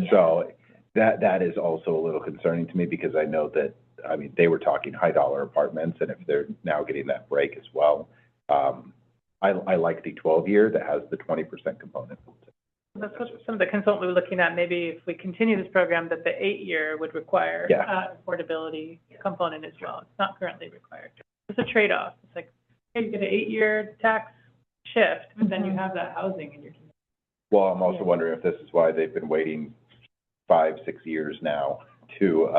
So that is also a little concerning to me, because I know that, I mean, they were talking high dollar apartments, and if they're now getting that break as well. I like the 12-year that has the 20% component. That's what some of the consultants were looking at. Maybe if we continue this program, that the 8-year would require affordability component as well. It's not currently required. It's a trade-off. It's like, hey, you get an 8-year tax shift, but then you have that housing in your community. Well, I'm also wondering if this is why they've been waiting 5-6 years now to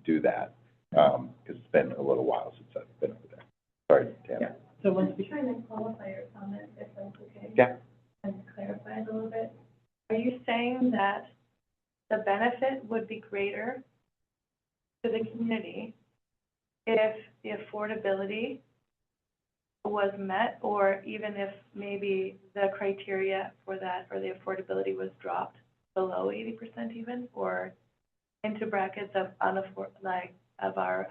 do that, because it's been a little while since I've been over there. Sorry, Tam. Yeah. So once we trying to qualify your comment, if that's okay. Yeah. And clarify it a little bit. Are you saying that the benefit would be greater to the community if the affordability was met, or even if maybe the criteria for that, or the affordability was dropped below 80% even, or into brackets of our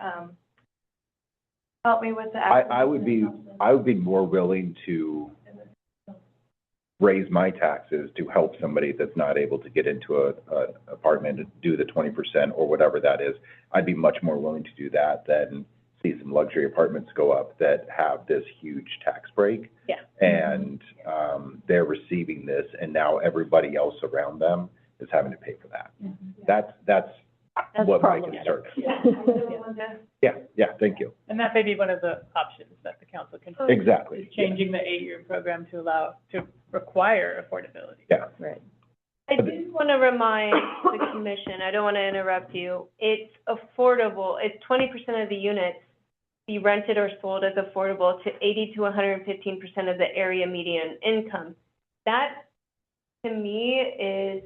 help me with the. I would be more willing to raise my taxes to help somebody that's not able to get into a apartment to do the 20% or whatever that is. I'd be much more willing to do that than see some luxury apartments go up that have this huge tax break. Yeah. And, they're receiving this, and now everybody else around them is having to pay for that. That's what my concern is. Yeah, thank you. And that may be one of the options that the council can. Exactly. Is changing the 8-year program to require affordability. Yeah. Right. I do want to remind the commission, I don't want to interrupt you, it's affordable, it's 20% of the units be rented or sold as affordable to 80 to 115% of the area median income. That, to me, is,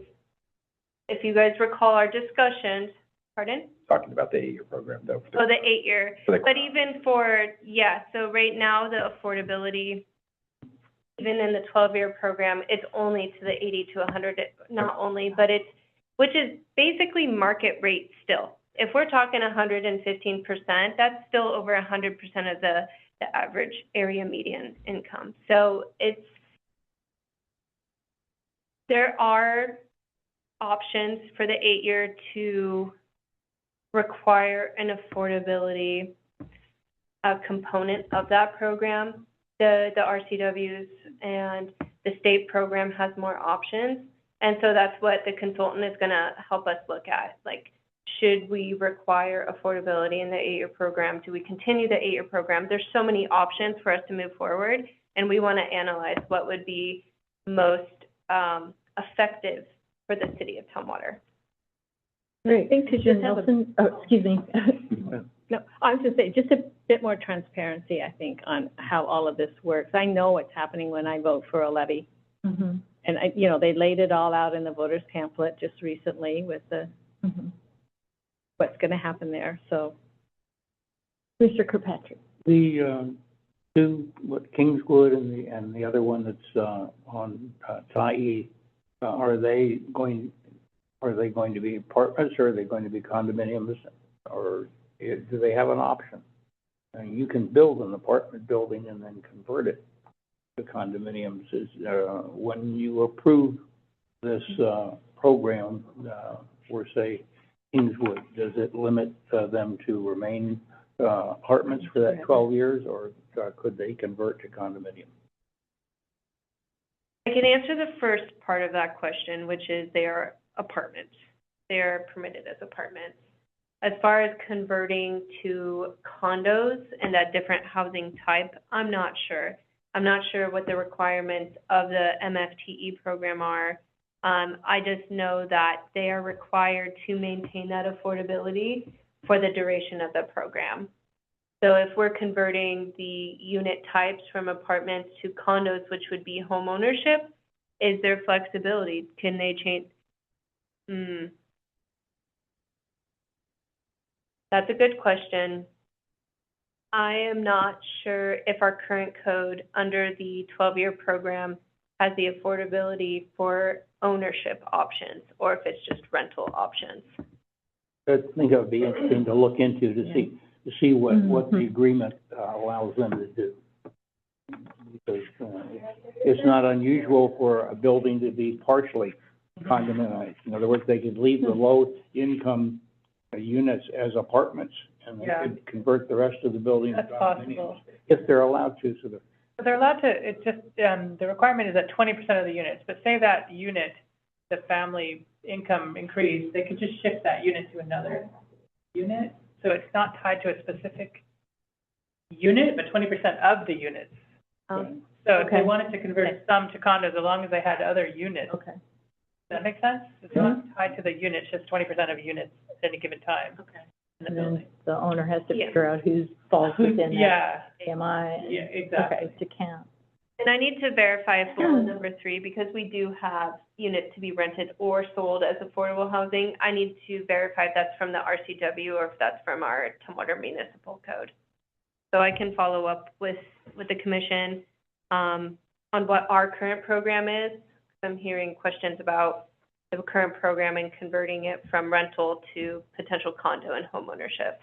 if you guys recall our discussions, pardon? Talking about the 8-year program, though. Oh, the 8-year. For the- But even for, yeah, so right now, the affordability, even in the 12-year program, it's only to the 80 to 100, not only, but it's, which is basically market rate still. If we're talking 115%, that's still over 100% of the average area median income. So there are options for the 8-year to require an affordability component of that program. The RCWs and the state program has more options. And so that's what the consultant is going to help us look at. Like, should we require affordability in the 8-year program? Do we continue the 8-year program? There's so many options for us to move forward, and we want to analyze what would be most effective for the city of Tumwater. I think to just Nelson, excuse me. No, I was going to say, just a bit more transparency, I think, on how all of this works. I know what's happening when I vote for a levy. Mm-hmm. And, they laid it all out in the voters pamphlet just recently with the what's going to happen there, so. Mr. Kirkpatrick. The two, Kingswood and the other one that's on Tyee, are they going to be apartments, or are they going to be condominiums, or do they have an option? And you can build an apartment building and then convert it to condominiums. When you approve this program for, say, Kingswood, does it limit them to remain apartments for that 12 years, or could they convert to condominium? I can answer the first part of that question, which is they are apartments. They are permitted as apartments. As far as converting to condos and that different housing type, I'm not sure. I'm not sure what the requirements of the MFTE program are. I just know that they are required to maintain that affordability for the duration of the program. So if we're converting the unit types from apartments to condos, which would be home ownership, is there flexibility? Can they change? That's a good question. I am not sure if our current code under the 12-year program has the affordability for ownership options, or if it's just rental options. I think it would be interesting to look into to see what the agreement allows them to do. Because it's not unusual for a building to be partially condominiumized. In other words, they could leave the low-income units as apartments, and they could convert the rest of the building to condominiums if they're allowed to. So they're allowed to. It's just the requirement is that 20% of the units. But say that unit, the family income increased, they could just shift that unit to another unit. So it's not tied to a specific unit, but 20% of the units. So if they wanted to convert some to condos, as long as they had other units. Okay. Does that make sense? It's not tied to the units, just 20% of units at any given time. Okay. In the building. The owner has to figure out who falls within that AMI. Yeah, exactly. Okay, to count. And I need to verify bullet number 3, because we do have units to be rented or sold as affordable housing. I need to verify if that's from the RCW or if that's from our Tumwater Municipal Code. So I can follow up with the commission on what our current program is. I'm hearing questions about the current program and converting it from rental to potential condo and home ownership.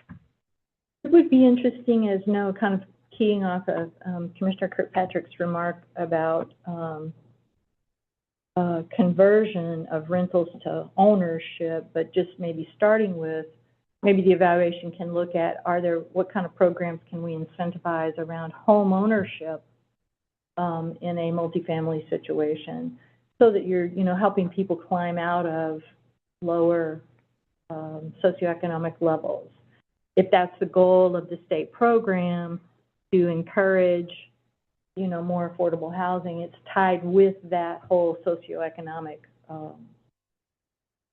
It would be interesting as kind of keying off of Commissioner Kirkpatrick's remark about conversion of rentals to ownership, but just maybe starting with, maybe the evaluation can look at, what kind of programs can we incentivize around home ownership in a multifamily situation, so that you're, helping people climb out of lower socioeconomic levels. If that's the goal of the state program, to encourage, more affordable housing, it's tied with that whole socioeconomic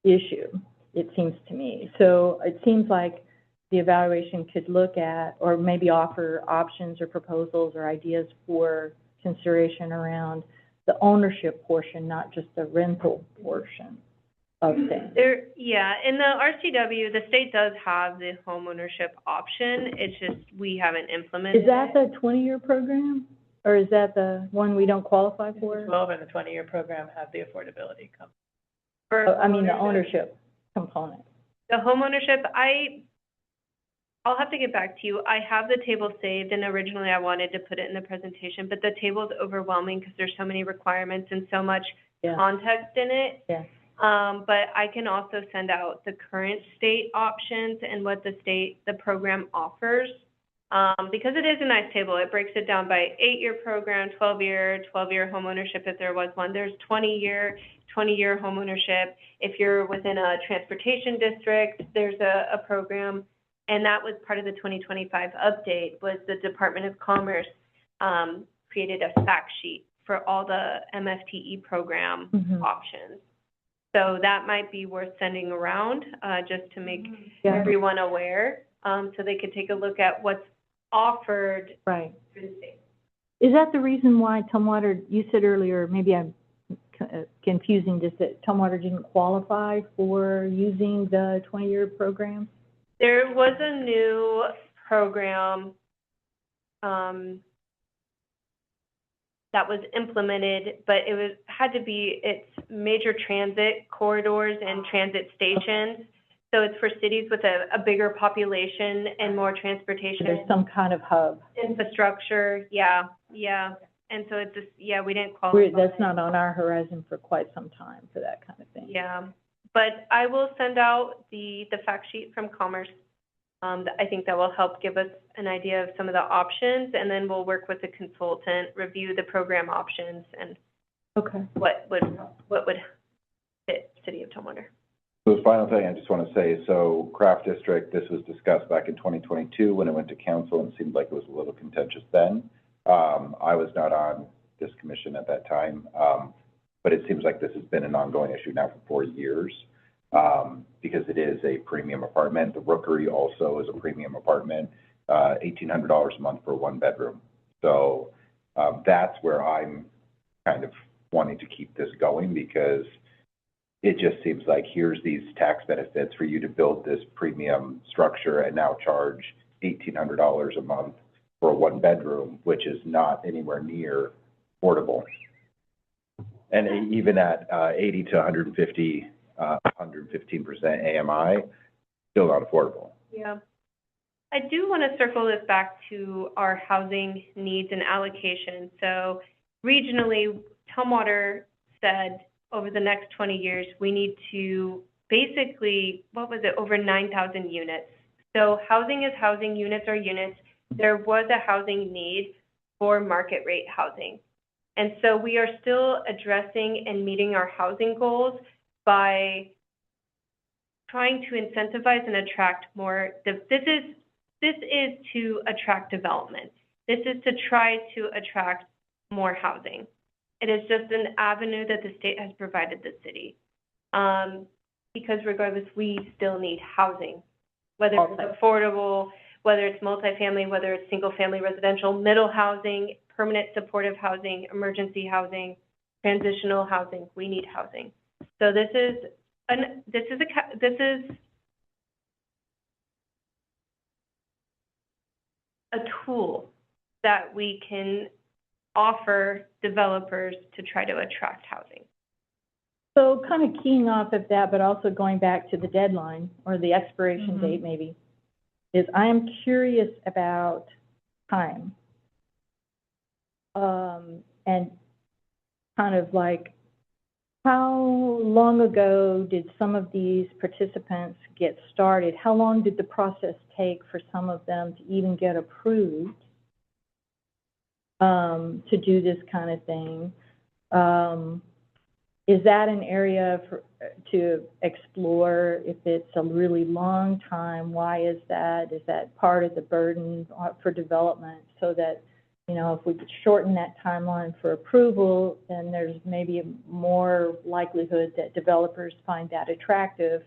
issue, it seems to me. So it seems like the evaluation could look at, or maybe offer options or proposals or ideas for consideration around the ownership portion, not just the rental portion of things. In the RCW, the state does have the homeownership option. It's just we haven't implemented it. Is that the 20-year program? Or is that the one we don't qualify for? The 12 and the 20-year program have the affordability component. The ownership component. The homeownership, I'll have to get back to you. I have the table saved, and originally I wanted to put it in the presentation, but the table is overwhelming because there's so many requirements and so much context in it. Yeah. But I can also send out the current state options and what the program offers. Because it is a nice table, it breaks it down by 8-year program, 12-year homeownership if there was one. There's 20-year homeownership. If you're within a transportation district, there's a program. And that was part of the 2025 update, was the Department of Commerce created a fact sheet for all the MFTE program options. So that might be worth sending around just to make everyone aware, so they could take a look at what's offered through the state. Is that the reason why Tumwater, you said earlier, maybe I'm confusing this, that Tumwater didn't qualify for using the 20-year program? There was a new program that was implemented, but had to be major transit corridors and transit stations. So it's for cities with a bigger population and more transportation. There's some kind of hub. Infrastructure, yeah. And so it's just, we didn't qualify. That's not on our horizon for quite some time for that kind of thing. Yeah, but I will send out the fact sheet from Commerce. I think that will help give us an idea of some of the options, and then we'll work with the consultant, review the program options, and what would fit City of Tumwater. So the final thing I just want to say, so Craft District, this was discussed back in 2022 when it went to council, and it seemed like it was a little contentious then. I was not on this commission at that time, but it seems like this has been an ongoing issue now for 4 years, because it is a premium apartment. The Rookery also is a premium apartment, $1,800 a month for a 1-bedroom. So that's where I'm kind of wanting to keep this going, because it just seems like here's these tax benefits for you to build this premium structure and now charge $1,800 a month for a 1-bedroom, which is not anywhere near affordable. And even at 80 to 150, 115% AMI, still not affordable. Yeah. I do want to circle this back to our housing needs and allocation. So regionally, Tumwater said over the next 20 years, we need to basically, over 9,000 units. So housing is housing, units are units. There was a housing need for market rate housing. And so we are still addressing and meeting our housing goals by trying to incentivize and attract more. This is to attract development. This is to try to attract more housing. It is just an avenue that the state has provided the city. Because regardless, we still need housing, whether it's affordable, whether it's multifamily, whether it's single-family residential, middle housing, permanent supportive housing, emergency housing, transitional housing. We need housing. So this is a tool that we can offer developers to try to attract housing. So kind of keying off of that, but also going back to the deadline or the expiration date maybe, is I am curious about time. And kind of like, how long ago did some of these participants get started? How long did the process take for some of them to even get approved to do this kind of thing? Is that an area to explore? If it's a really long time, why is that? Is that part of the burden for development, so that, you know, if we could shorten that timeline for approval, then there's maybe more likelihood that developers find that attractive,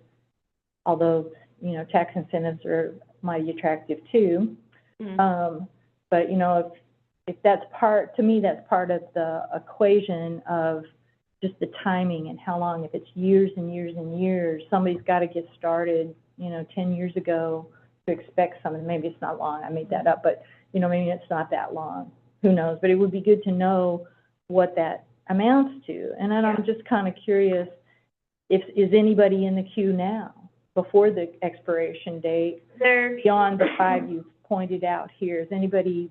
although, you know, tax incentives are mighty attractive too. But, you know, if that's part, to me, that's part of the equation of just the timing and how long. If it's years and years and years, somebody's got to get started, you know, 10 years ago to expect something. Maybe it's not long, I made that up, but, you know, maybe it's not that long. Who knows? But it would be good to know what that amounts to. And then I'm just kind of curious, is anybody in the queue now before the expiration date, beyond the 5 you've pointed out here? Is anybody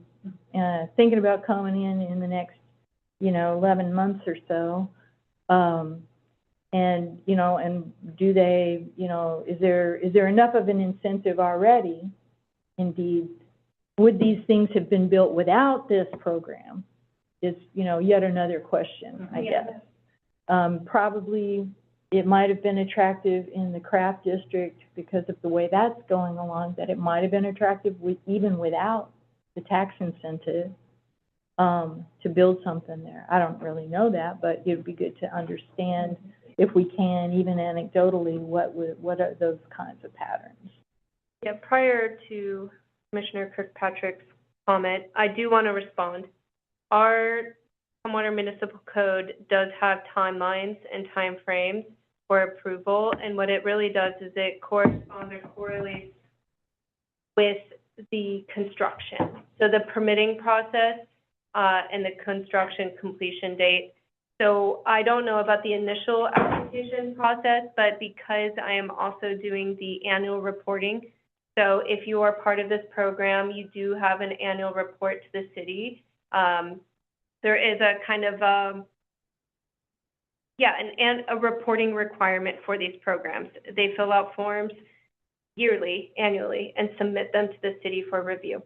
thinking about coming in the next, you know, 11 months or so? And, you know, and do they, you know, is there enough of an incentive already? Indeed, would these things have been built without this program? Is, you know, yet another question, I guess. Probably it might have been attractive in the craft district because of the way that's going along, that it might have been attractive even without the tax incentive to build something there. I don't really know that, but it would be good to understand, if we can, even anecdotally, what are those kinds of patterns. Yeah, prior to Commissioner Kirkpatrick's comment, I do want to respond. Our Tumwater Municipal Code does have timelines and timeframes for approval, and what it really does is it corresponds or correlates with the construction. So the permitting process and the construction completion date. So I don't know about the initial application process, but because I am also doing the annual reporting, so if you are part of this program, you do have an annual report to the city. There is a kind of a reporting requirement for these programs. They fill out forms yearly, annually, and submit them to the city for review.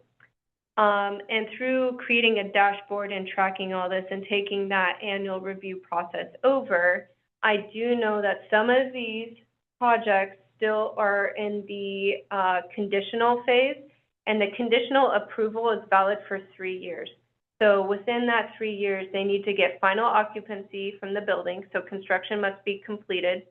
And through creating a dashboard and tracking all this and taking that annual review process over, I do know that some of these projects still are in the conditional phase, and the conditional approval is valid for 3 years. So within that 3 years, they need to get final occupancy from the building, so construction must be completed.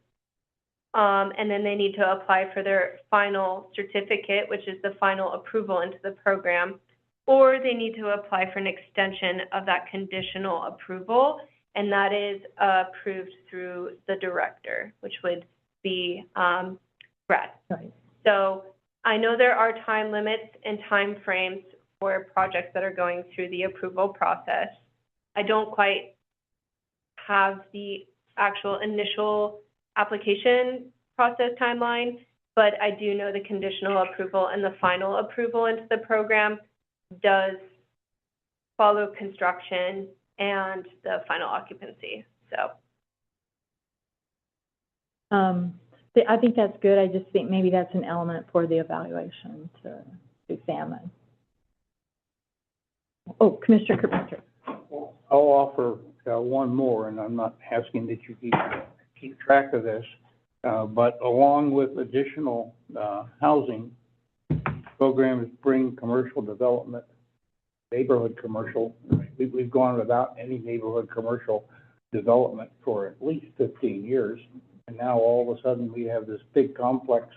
And then they need to apply for their final certificate, which is the final approval into the program, or they need to apply for an extension of that conditional approval, and that is approved through the director, which would be Brad. Right. So I know there are time limits and time frames for projects that are going through the approval process. I don't quite have the actual initial application process timeline, but I do know the conditional approval and the final approval into the program does follow construction and the final occupancy. So I think that's good. I just think maybe that's an element for the evaluation to examine. Oh, Commissioner Kirkpatrick. I'll offer one more, and I'm not asking that you keep track of this, but along with additional housing, programs bring commercial development, neighborhood commercial. We've gone without any neighborhood commercial development for at least 15 years. And now all of a sudden we have this big complex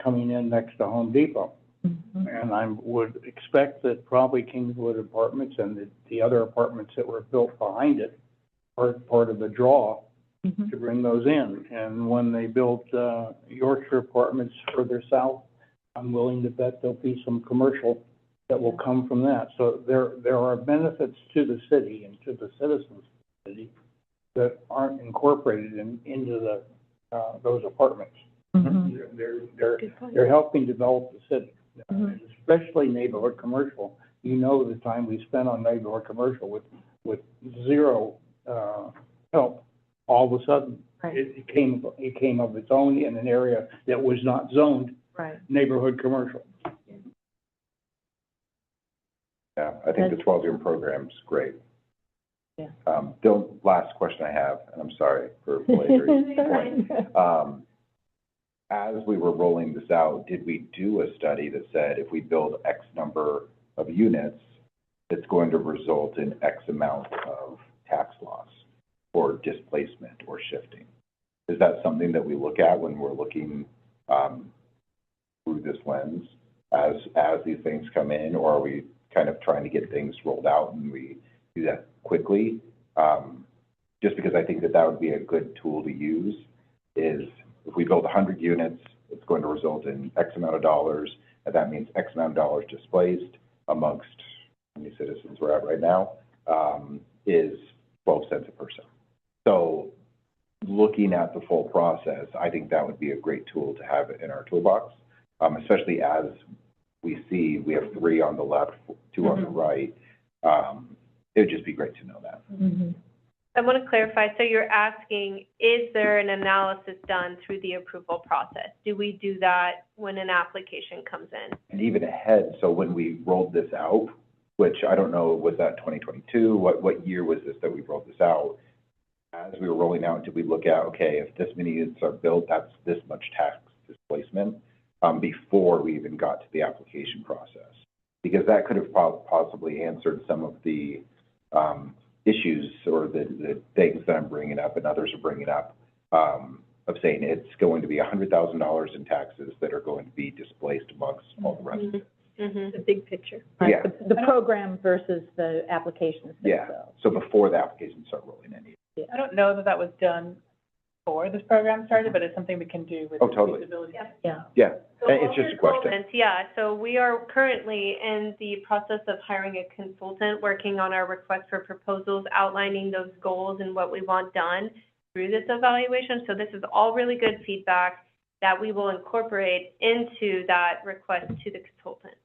coming in next to Home Depot. Mm-hmm. And I would expect that probably Kingswood Apartments and the other apartments that were built behind it are part of the draw to bring those in. And when they built Yorkshire Apartments further south, I'm willing to bet there'll be some commercial that will come from that. So there are benefits to the city and to the citizens of the city that aren't incorporated into those apartments. Mm-hmm. They're helping develop the city. especially neighborhood commercial. You know the time we spent on neighborhood commercial with zero, help. All of a sudden, Right. it came of its own in an area that was not zoned Right. neighborhood commercial. Yeah, I think the 12-year program's great. Yeah. The last question I have, and I'm sorry for belaboring the point. As we were rolling this out, did we do a study that said if we build X number of units, it's going to result in X amount of tax loss or displacement or shifting? Is that something that we look at when we're looking through this lens as these things come in, or are we kind of trying to get things rolled out and we do that quickly? Just because I think that would be a good tool to use is if we build 100 units, it's going to result in X amount of dollars, and that means X amount of dollars displaced amongst how many citizens we're at right now, is 12 cents a person. So looking at the full process, I think that would be a great tool to have in our toolbox, especially as we see we have 3 on the left, 2 on the right. It would just be great to know that. I want to clarify, so you're asking, is there an analysis done through the approval process? Do we do that when an application comes in? And even ahead, so when we rolled this out, which I don't know, was that 2022? What year was this that we rolled this out? As we were rolling out, did we look at, okay, if this many units are built, that's this much tax displacement, before we even got to the application process? Because that could have possibly answered some of the issues or the things that I'm bringing up and others are bringing up, of saying it's going to be $100,000 in taxes that are going to be displaced amongst all the rest of it. The big picture. Yeah. The program versus the applications Yeah, themselves. so before the applications start rolling in. I don't know that was done before this program started, but it's something we can do with Oh, totally. feasibility. Yeah. Yeah, So it's just a question. consultants, yeah, so we are currently in the process of hiring a consultant, working on our request for proposals, outlining those goals and what we want done through this evaluation. So this is all really good feedback that we will incorporate into that request to the consultant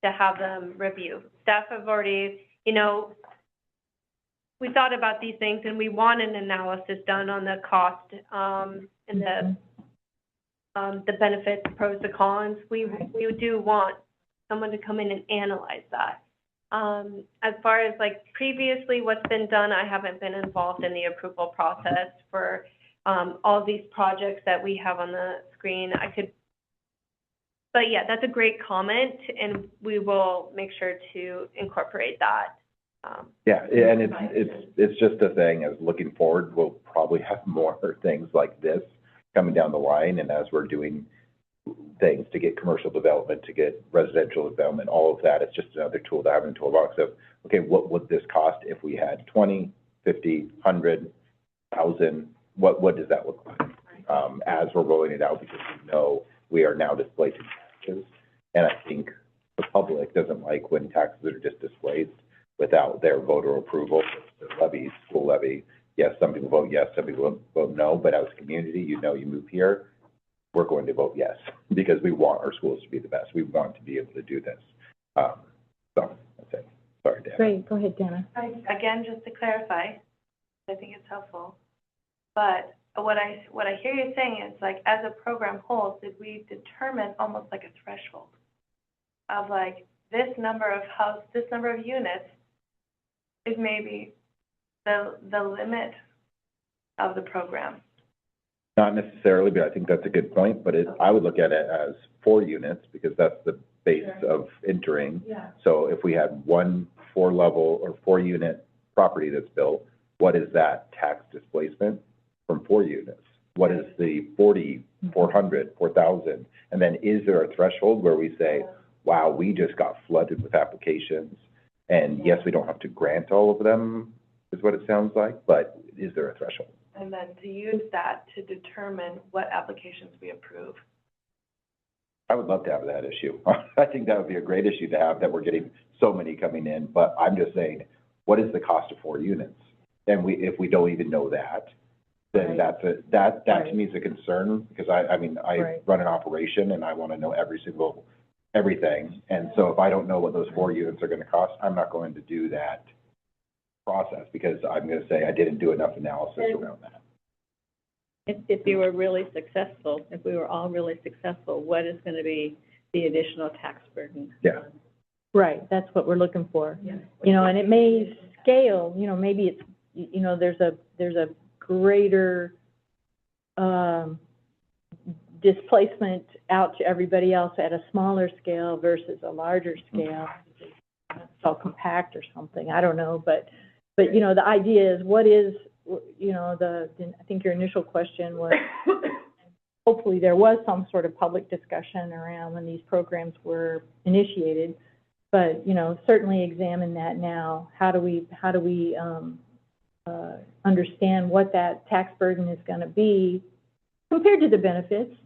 to have them review. Staff have already, we thought about these things and we want an analysis done on the cost and the benefits, pros, the cons. We do want someone to come in and analyze that. As far as like previously what's been done, I haven't been involved in the approval process for all these projects that we have on the screen. But yeah, that's a great comment, and we will make sure to incorporate that. Yeah, and it's just a thing, as looking forward, we'll probably have more things like this coming down the line, and as we're doing things to get commercial development, to get residential development, all of that, it's just another tool to have in the toolbox of, okay, what would this cost if we had 20, 50, 100, 1,000, what does that look like? As we're rolling it out, because we know we are now displacing taxes, and I think the public doesn't like when taxes are just displaced without their voter approval. The levy, school levy, yes, some people vote yes, some people vote no, but as a community, you move here, we're going to vote yes, because we want our schools to be the best. We want to be able to do this. So that's it. Sorry, Dan. Great, go ahead, Dana. Again, just to clarify, I think it's helpful, but what I hear you saying is, like, as a program whole, did we determine almost like a threshold of like this number of units is maybe the limit of the program? Not necessarily, but I think that's a good point, but I would look at it as 4 units, because that's the base of entering. Yeah. So if we had 1 4-level or 4-unit property that's built, what is that tax displacement from 4 units? What is the 40, 400, 4,000? And then is there a threshold where we say, wow, we just got flooded with applications, and yes, we don't have to grant all of them, is what it sounds like, but is there a threshold? And then to use that to determine what applications we approve. I would love to have that issue. I think that would be a great issue to have, that we're getting so many coming in, but I'm just saying, what is the cost of 4 units? And if we don't even know that, then that to me is a concern, because I run an operation and I want to know every single everything. And so if I don't know what those 4 units are gonna cost, I'm not going to do that process, because I'm gonna say I didn't do enough analysis around that. If you were really successful, if we were all really successful, what is going to be the additional tax burden? Yeah. Right, that's what we're looking for. You know, and it may scale, you know, maybe it's, you know, there's a greater, displacement out to everybody else at a smaller scale versus a larger scale. It's all compact or something, I don't know, but, you know, the idea is, what is, you know, I think your initial question was, hopefully there was some sort of public discussion around when these programs were initiated, but, you know, certainly examine that now. How do we understand what that tax burden is going to be compared to the benefits?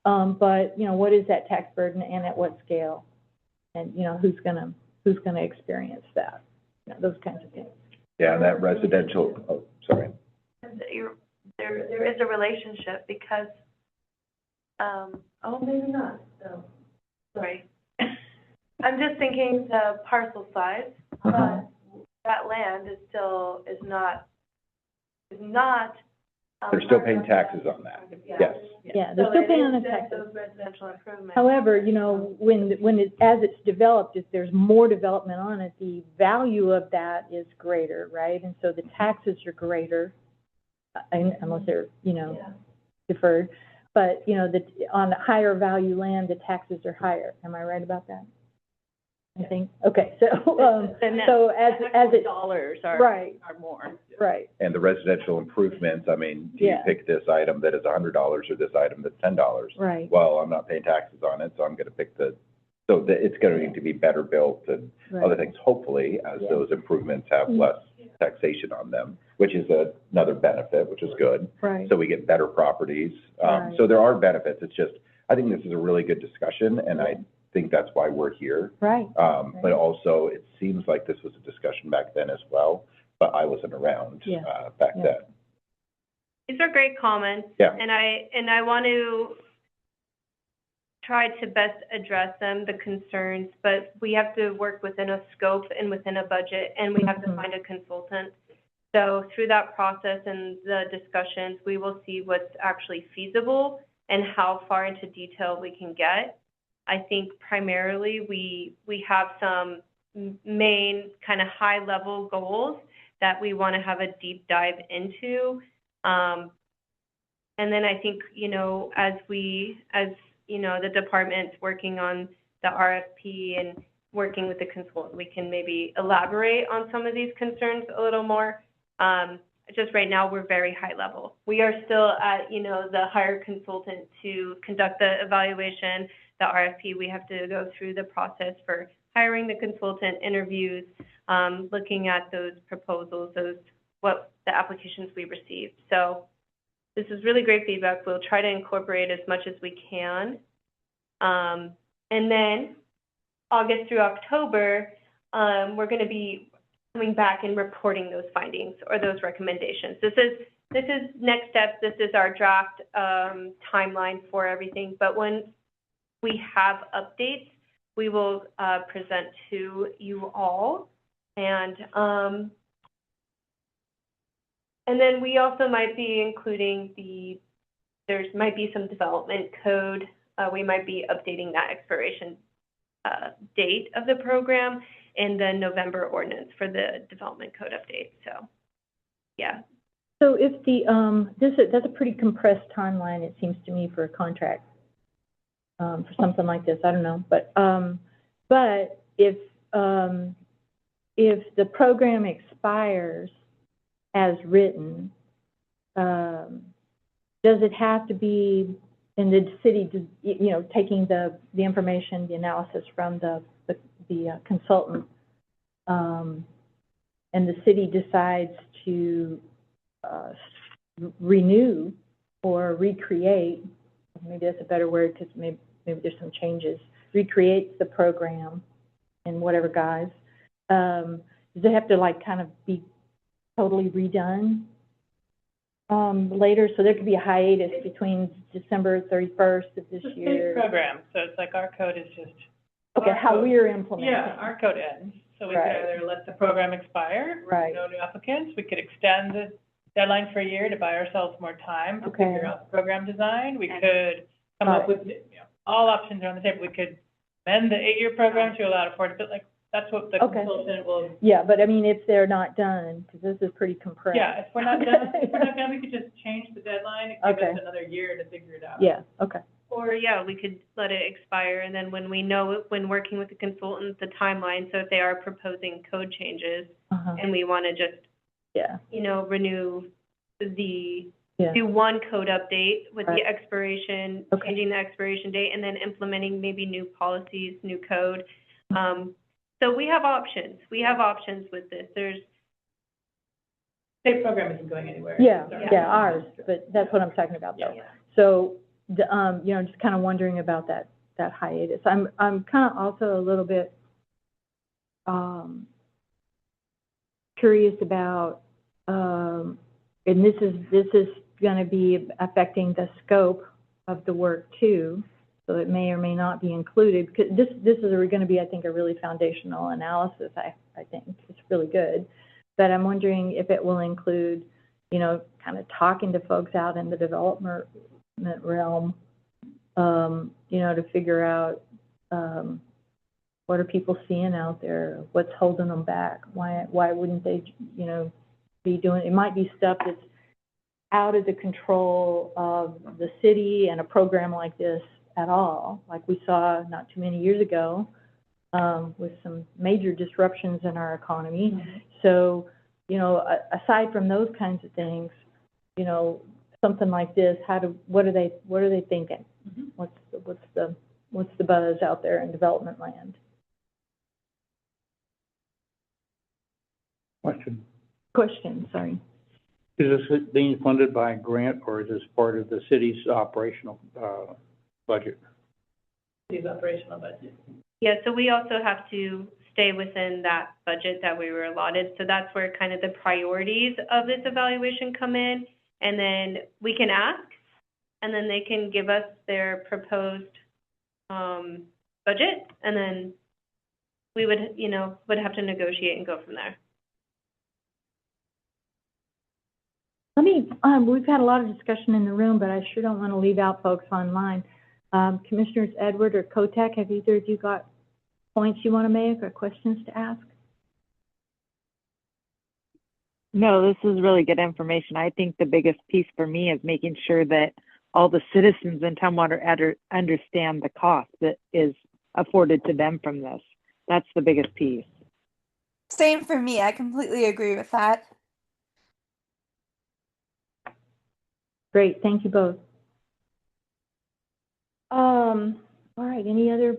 But, you know, what is that tax burden and at what scale? And, you know, who's gonna experience that? You know, those kinds of things. Yeah, and that residential, oh, sorry. There is a relationship because, maybe not, so, sorry. I'm just thinking the parcel size, but that land is not. They're still paying taxes on that, yes. Yeah, they're still paying on the taxes. Those residential improvements. However, you know, as it's developed, if there's more development on it, the value of that is greater, right? And so the taxes are greater, unless they're, you know, deferred. But, you know, on higher value land, the taxes are higher. Am I right about that? I think, okay, so, so as it. Dollars are more. Right. And the residential improvements, I mean, do you pick this item that is $100 or this item that's $10? Right. Well, I'm not paying taxes on it, so I'm gonna pick so it's going to be better built and other things, hopefully, as those improvements have less taxation on them, which is another benefit, which is good. Right. So we get better properties. So there are benefits. It's just, I think this is a really good discussion, and I think that's why we're here. Right. But also, it seems like this was a discussion back then as well, but I wasn't around back then. These are great comments. Yeah. And I want to try to best address them, the concerns, but we have to work within a scope and within a budget, and we have to find a consultant. So through that process and the discussions, we will see what's actually feasible and how far into detail we can get. I think primarily we have some main kind of high-level goals that we want to have a deep dive into. And then I think, you know, as you know, the department's working on the RFP and working with the consultant, we can maybe elaborate on some of these concerns a little more. Just right now, we're very high level. We are still at, you know, the hired consultant to conduct the evaluation, the RFP. We have to go through the process for hiring the consultant, interviews, looking at those proposals, the applications we received. So this is really great feedback. We'll try to incorporate as much as we can. And then August through October, we're going to be coming back and reporting those findings or those recommendations. This is next steps. This is our draft timeline for everything. But when we have updates, we will present to you all. And then we also might be including there might be some development code. We might be updating that expiration date of the program in the November ordinance for the development code update. So, yeah. So if that's a pretty compressed timeline, it seems to me, for a contract, for something like this. I don't know, but if the program expires as written, does it have to be in the city, you know, taking the information, the analysis from the consultant, and the city decides to renew or recreate, maybe that's a better word because maybe there's some changes, recreates the program in whatever guise, does it have to like kind of be totally redone later? So there could be a hiatus between December 31st of this year. It's a state program, so it's like our code is just Okay, Our how code- we're implementing. Yeah, our code ends, so we could Right. either let the program expire, Right. no new applicants, we could extend the deadline for a year to buy ourselves more time to Okay. figure out the program design, we could come up with, all options are on the table, we could amend the 8-year program to allow affordability, like, that's what the Okay. consultant will, Yeah, but I mean, if they're not done, because this is pretty compressed. yeah, if we're not done, we could just change the deadline and give us another year to figure it out. Yeah, okay. Or, yeah, we could let it expire, and then when we know, when working with the consultant, the timeline, so if they are proposing code changes, Uh-huh. and we want to just, Yeah, renew the, yeah. do one code update with Right. the expiration, Okay. changing the expiration date, and then implementing maybe new policies, new code. So we have options. We have options with this. There's, State program isn't going anywhere. Yeah, Sorry. yeah, ours, but that's what I'm talking about though. Yeah. So, just kind of wondering about that hiatus. I'm kind of also a little bit, curious about, and this is gonna be affecting the scope of the work too, so it may or may not be included, because this is gonna be, I think, a really foundational analysis, I think. It's really good. But I'm wondering if it will include, kind of talking to folks out in the development realm, to figure out, what are people seeing out there? What's holding them back? Why wouldn't they, be doing, it might be stuff that's out of the control of the city and a program like this at all, like we saw not too many years ago, with some major disruptions in our economy. Mm-hmm. So, aside from those kinds of things, something like this, what are they thinking? Mm-hmm. What's the buzz out there in development land? Question, sorry. Is this being funded by a grant, or is this part of the city's operational, budget? These operational budget. yeah, so we also have to stay within that budget that we were allotted. So that's where kind of the priorities of this evaluation come in. And then we can ask, and then they can give us their proposed budget, and then we would have to negotiate and go from there. We've had a lot of discussion in the room, but I sure don't want to leave out folks online. Commissioners Edward or Kotek, have either of you got points you want to make or questions to ask? No, this is really good information. I think the biggest piece for me is making sure that all the citizens in Tumwater understand the cost that is afforded to them from this. That's the biggest piece. Same for me. I completely agree with that. Great, thank you both. All right, any other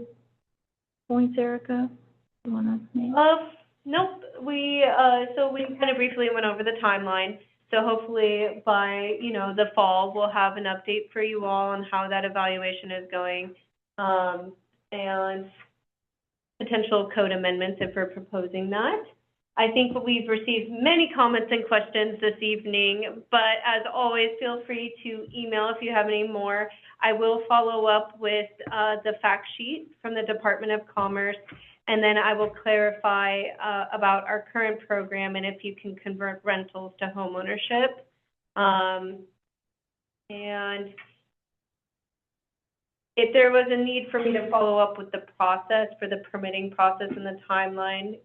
points, Erica, you want to make? Nope. We kind of briefly went over the timeline. So hopefully by, the fall, we'll have an update for you all on how that evaluation is going, and potential code amendments if we're proposing that. I think we've received many comments and questions this evening, but as always, feel free to email if you have any more. I will follow up with the fact sheet from the Department of Commerce, and then I will clarify about our current program and if you can convert rentals to home ownership. And if there was a need for me to follow up with the process for the permitting process and the timeline,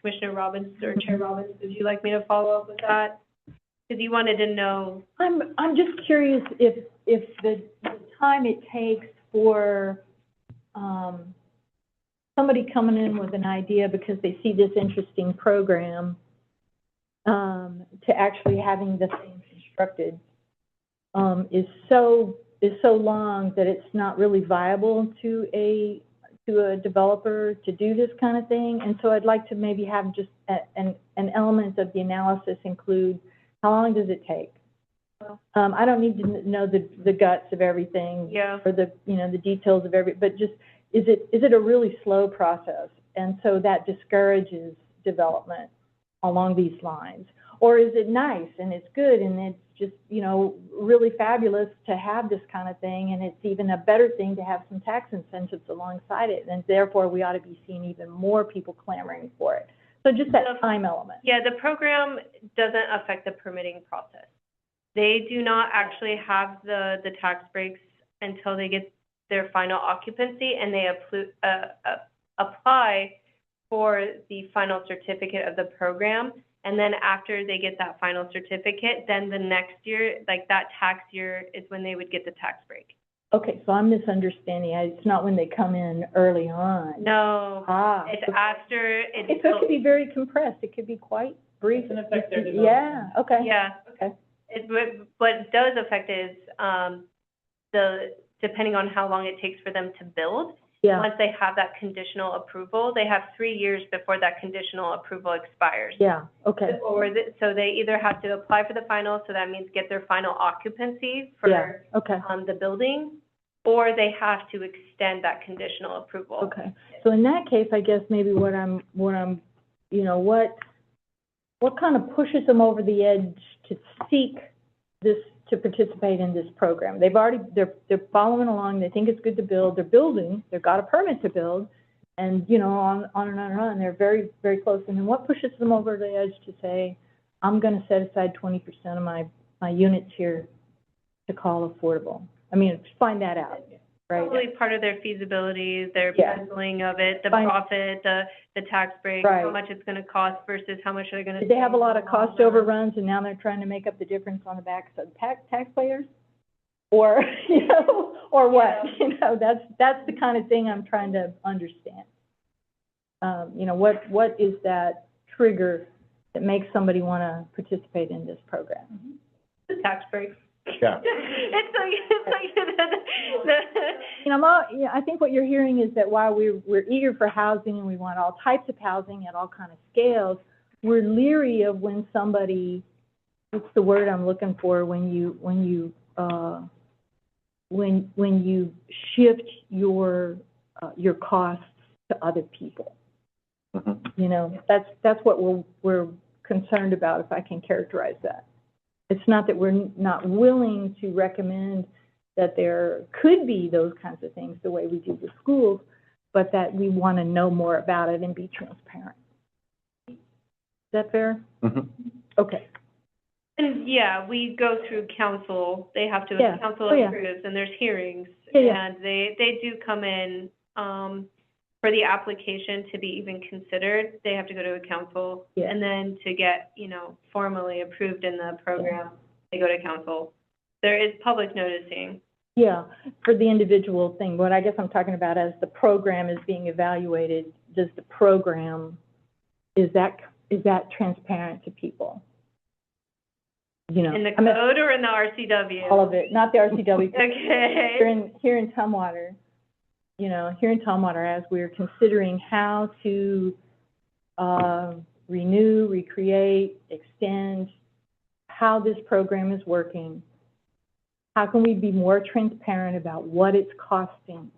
Commissioner Robbins or Chair Robbins, would you like me to follow up with that? Because you wanted to know. I'm just curious if the time it takes for somebody coming in with an idea because they see this interesting program to actually having the thing constructed is so long that it's not really viable to a developer to do this kind of thing. And so I'd like to maybe have just an element of the analysis include how long does it take? I don't need to know the guts of everything, Yeah. or the details of but just is it a really slow process? And so that discourages development along these lines. or is it nice and it's good and it's just, you know, really fabulous to have this kind of thing, and it's even a better thing to have some tax incentives alongside it, and therefore we ought to be seeing even more people clamoring for it. So just that time element. Yeah, the program doesn't affect the permitting process. They do not actually have the tax breaks until they get their final occupancy, and they apply for the final certificate of the program. And then after they get that final certificate, then the next year, like that tax year, is when they would get the tax break. Okay, so I'm misunderstanding. It's not when they come in early on. No, it's okay. after it's. So it could be very compressed. It could be quite brief. It can affect their development. Yeah, okay. Yeah. Okay. What it does affect is depending on how long it takes for them to build. Yeah. Once they have that conditional approval, they have 3 years before that conditional approval expires. Yeah, okay. So they either have to apply for the final, so that means get their final occupancy for okay. the building, or they have to extend that conditional approval. Okay. So in that case, I guess maybe what I'm, you know, what kind of pushes them over the edge to seek this, to participate in this program? They're following along. They think it's good to build. They're building. They've got a permit to build, and you know, on and on and on. They're very, very close. And then what pushes them over the edge to say, I'm going to set aside 20% of my units here to call affordable? I mean, find that out, right? Probably part of their feasibility, their penciling of it, the profit, the tax break, how much it's going to cost versus how much they're going to. Did they have a lot of cost overruns, and now they're trying to make up the difference on the backs of taxpayers, or you know, or what? Yeah. You know, that's the kind of thing I'm trying to understand. You know, what is that trigger that makes somebody want to participate in this program? The tax break. Yeah. It's like you know, I think what you're hearing is that while we're eager for housing and we want all types of housing at all kind of scales, we're leery of when somebody, what's the word I'm looking for, when you shift your costs to other people. Mm-hmm. You know, that's what we're concerned about, if I can characterize that. It's not that we're not willing to recommend that there could be those kinds of things the way we do with schools, but that we want to know more about it and be transparent. Is that fair? Mm-hmm. Okay. And yeah, we go through council. They have to, council approves, and there's hearings, and they do come in for the application to be even considered. They have to go to a council, and then to get, you know, formally approved in the program, they go to council. There is public noticing. Yeah, for the individual thing. What I guess I'm talking about as the program is being evaluated, does the program, is that transparent to people? You know, in the code or in the RCW? All of it, not the RCW. Okay. Here in Tumwater, you know, here in Tumwater, as we're considering how to renew, recreate, extend, how this program is working, how can we be more transparent about what it's costing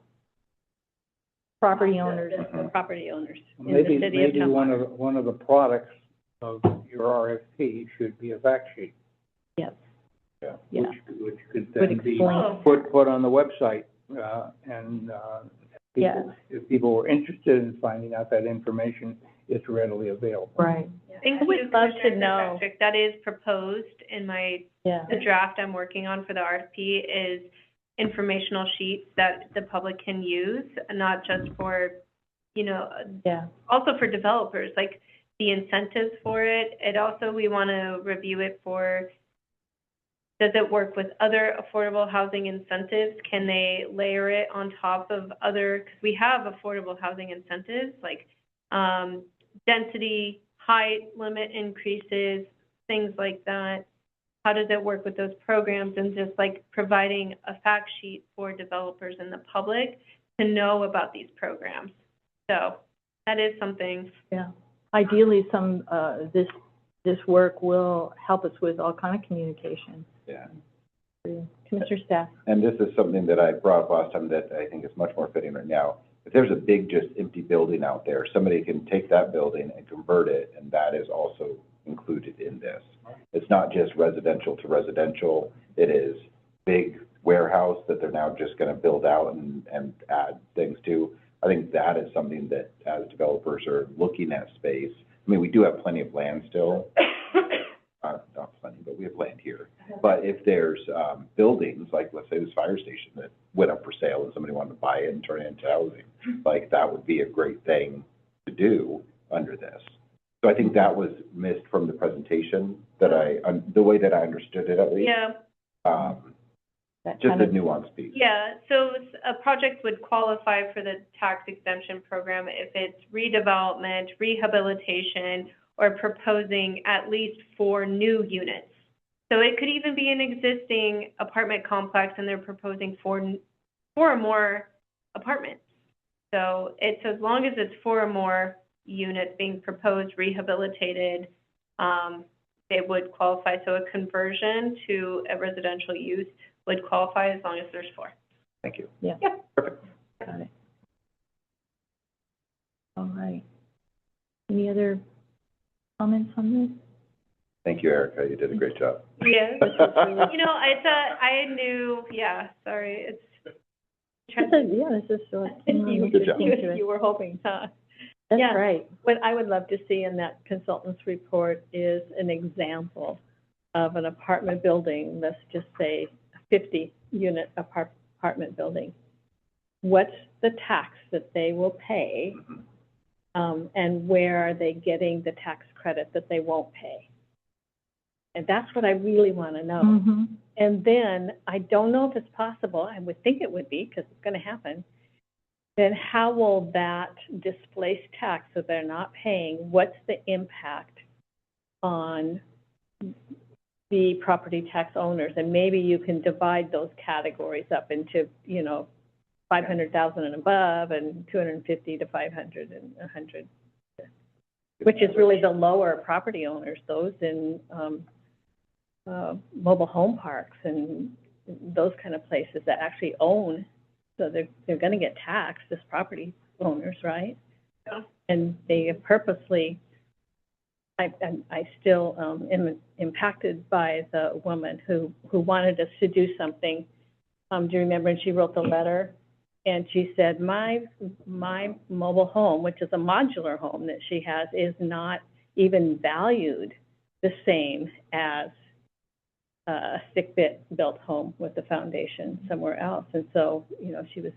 property owners? Property owners in Maybe the city of Tumwater. one of the products of your RFP should be a fact sheet. Yes. Yeah. Which could then be put on the website, and if people were interested in finding out that information, it's readily available. Right. I would love to know. That is proposed in the draft I'm working on for the RFP is informational sheets that the public can use, not just for, you know, also for developers, like the incentives for it. It also, we want to review it for, does it work with other affordable housing incentives? Can they layer it on top of other, because we have affordable housing incentives, like density, height limit increases, things like that. How does it work with those programs, and just like providing a fact sheet for developers and the public to know about these programs. So that is something. Yeah. Ideally, this work will help us with all kind of communication. Yeah. Commissioner Staff. And this is something that I brought up last time that I think is much more fitting right now. If there's a big, just empty building out there, somebody can take that building and convert it, and that is also included in this. It's not just residential to residential, it is big warehouse that they're now just gonna build out and add things to. I think that is something that as developers are looking at space, I mean, we do have plenty of land still. Not plenty, but we have land here. But if there's, buildings, like let's say this fire station that went up for sale and somebody wanted to buy it and turn it into housing, like that would be a great thing to do under this. So I think that was missed from the presentation that the way that I understood it at least. Yeah. Just a nuanced piece. Yeah, so a project would qualify for the tax exemption program if it's redevelopment, rehabilitation, or proposing at least 4 new units. So it could even be an existing apartment complex and they're proposing 4 or more apartments. So it's as long as it's 4 or more units being proposed, rehabilitated, they would qualify. So a conversion to a residential use would qualify as long as there's 4. Thank you. Yeah. Perfect. Got it. All right. Any other comments on this? Thank you, Erica. You did a great job. Yeah, you know, I knew, yeah, sorry, This is so interesting to us. You were hoping, huh? That's Yeah. right. What I would love to see in that consultant's report is an example of an apartment building, let's just say a 50-unit apartment building. What's the tax that they will pay, and where are they getting the tax credit that they won't pay? And that's what I really want to know. Mm-hmm. And then, I don't know if it's possible, I would think it would be, because it's going to happen, then how will that displaced tax that they're not paying, what's the impact on the property tax owners? And maybe you can divide those categories up into, you know, 500,000 and above, and 250 to 500 and 100, which is really the lower property owners, those in mobile home parks and those kind of places that actually own. So they're going to get taxed as property owners, right? Yeah. And they have purposely, I still am impacted by the woman who wanted us to do something. Do you remember? And she wrote the letter, and she said, my mobile home, which is a modular home that she has, is not even valued the same as a stick-built home with the foundation somewhere else. And so, you know, she was,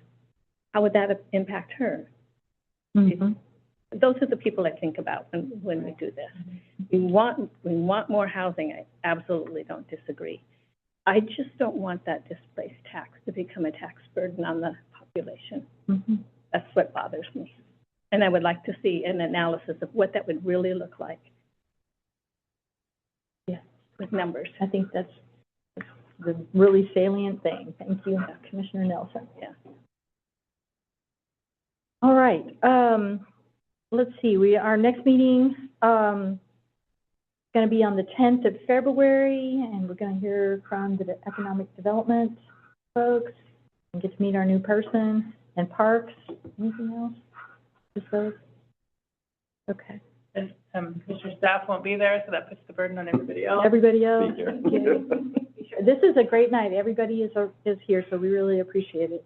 how would that impact her? Mm-hmm. Those are the people I think about when we do this. We want more housing. I absolutely don't disagree. I just don't want that displaced tax to become a tax burden on the population. Mm-hmm. That's what bothers me. And I would like to see an analysis of what that would really look like. Yeah, with numbers. I think that's the really salient thing. Thank you, Commissioner Nelson. Yeah. All right. Let's see. Our next meeting going to be on the 10th of February, and we're going to hear from the economic development folks and get to meet our new person. And parks. Anything else? Just those? Okay. And Commissioner staff won't be there, so that puts the burden on everybody else. Everybody else. Be here. This is a great night. Everybody is here, so we really appreciate it.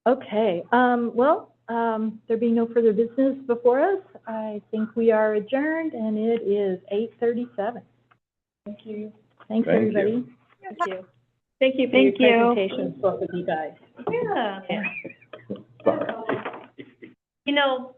Okay. There being no further business before us, I think we are adjourned, and it is 8:37. Thank you. Thanks, Thank everybody. you. Thank you. Thank you for your presentations, both of you guys. Yeah. Sorry. You know,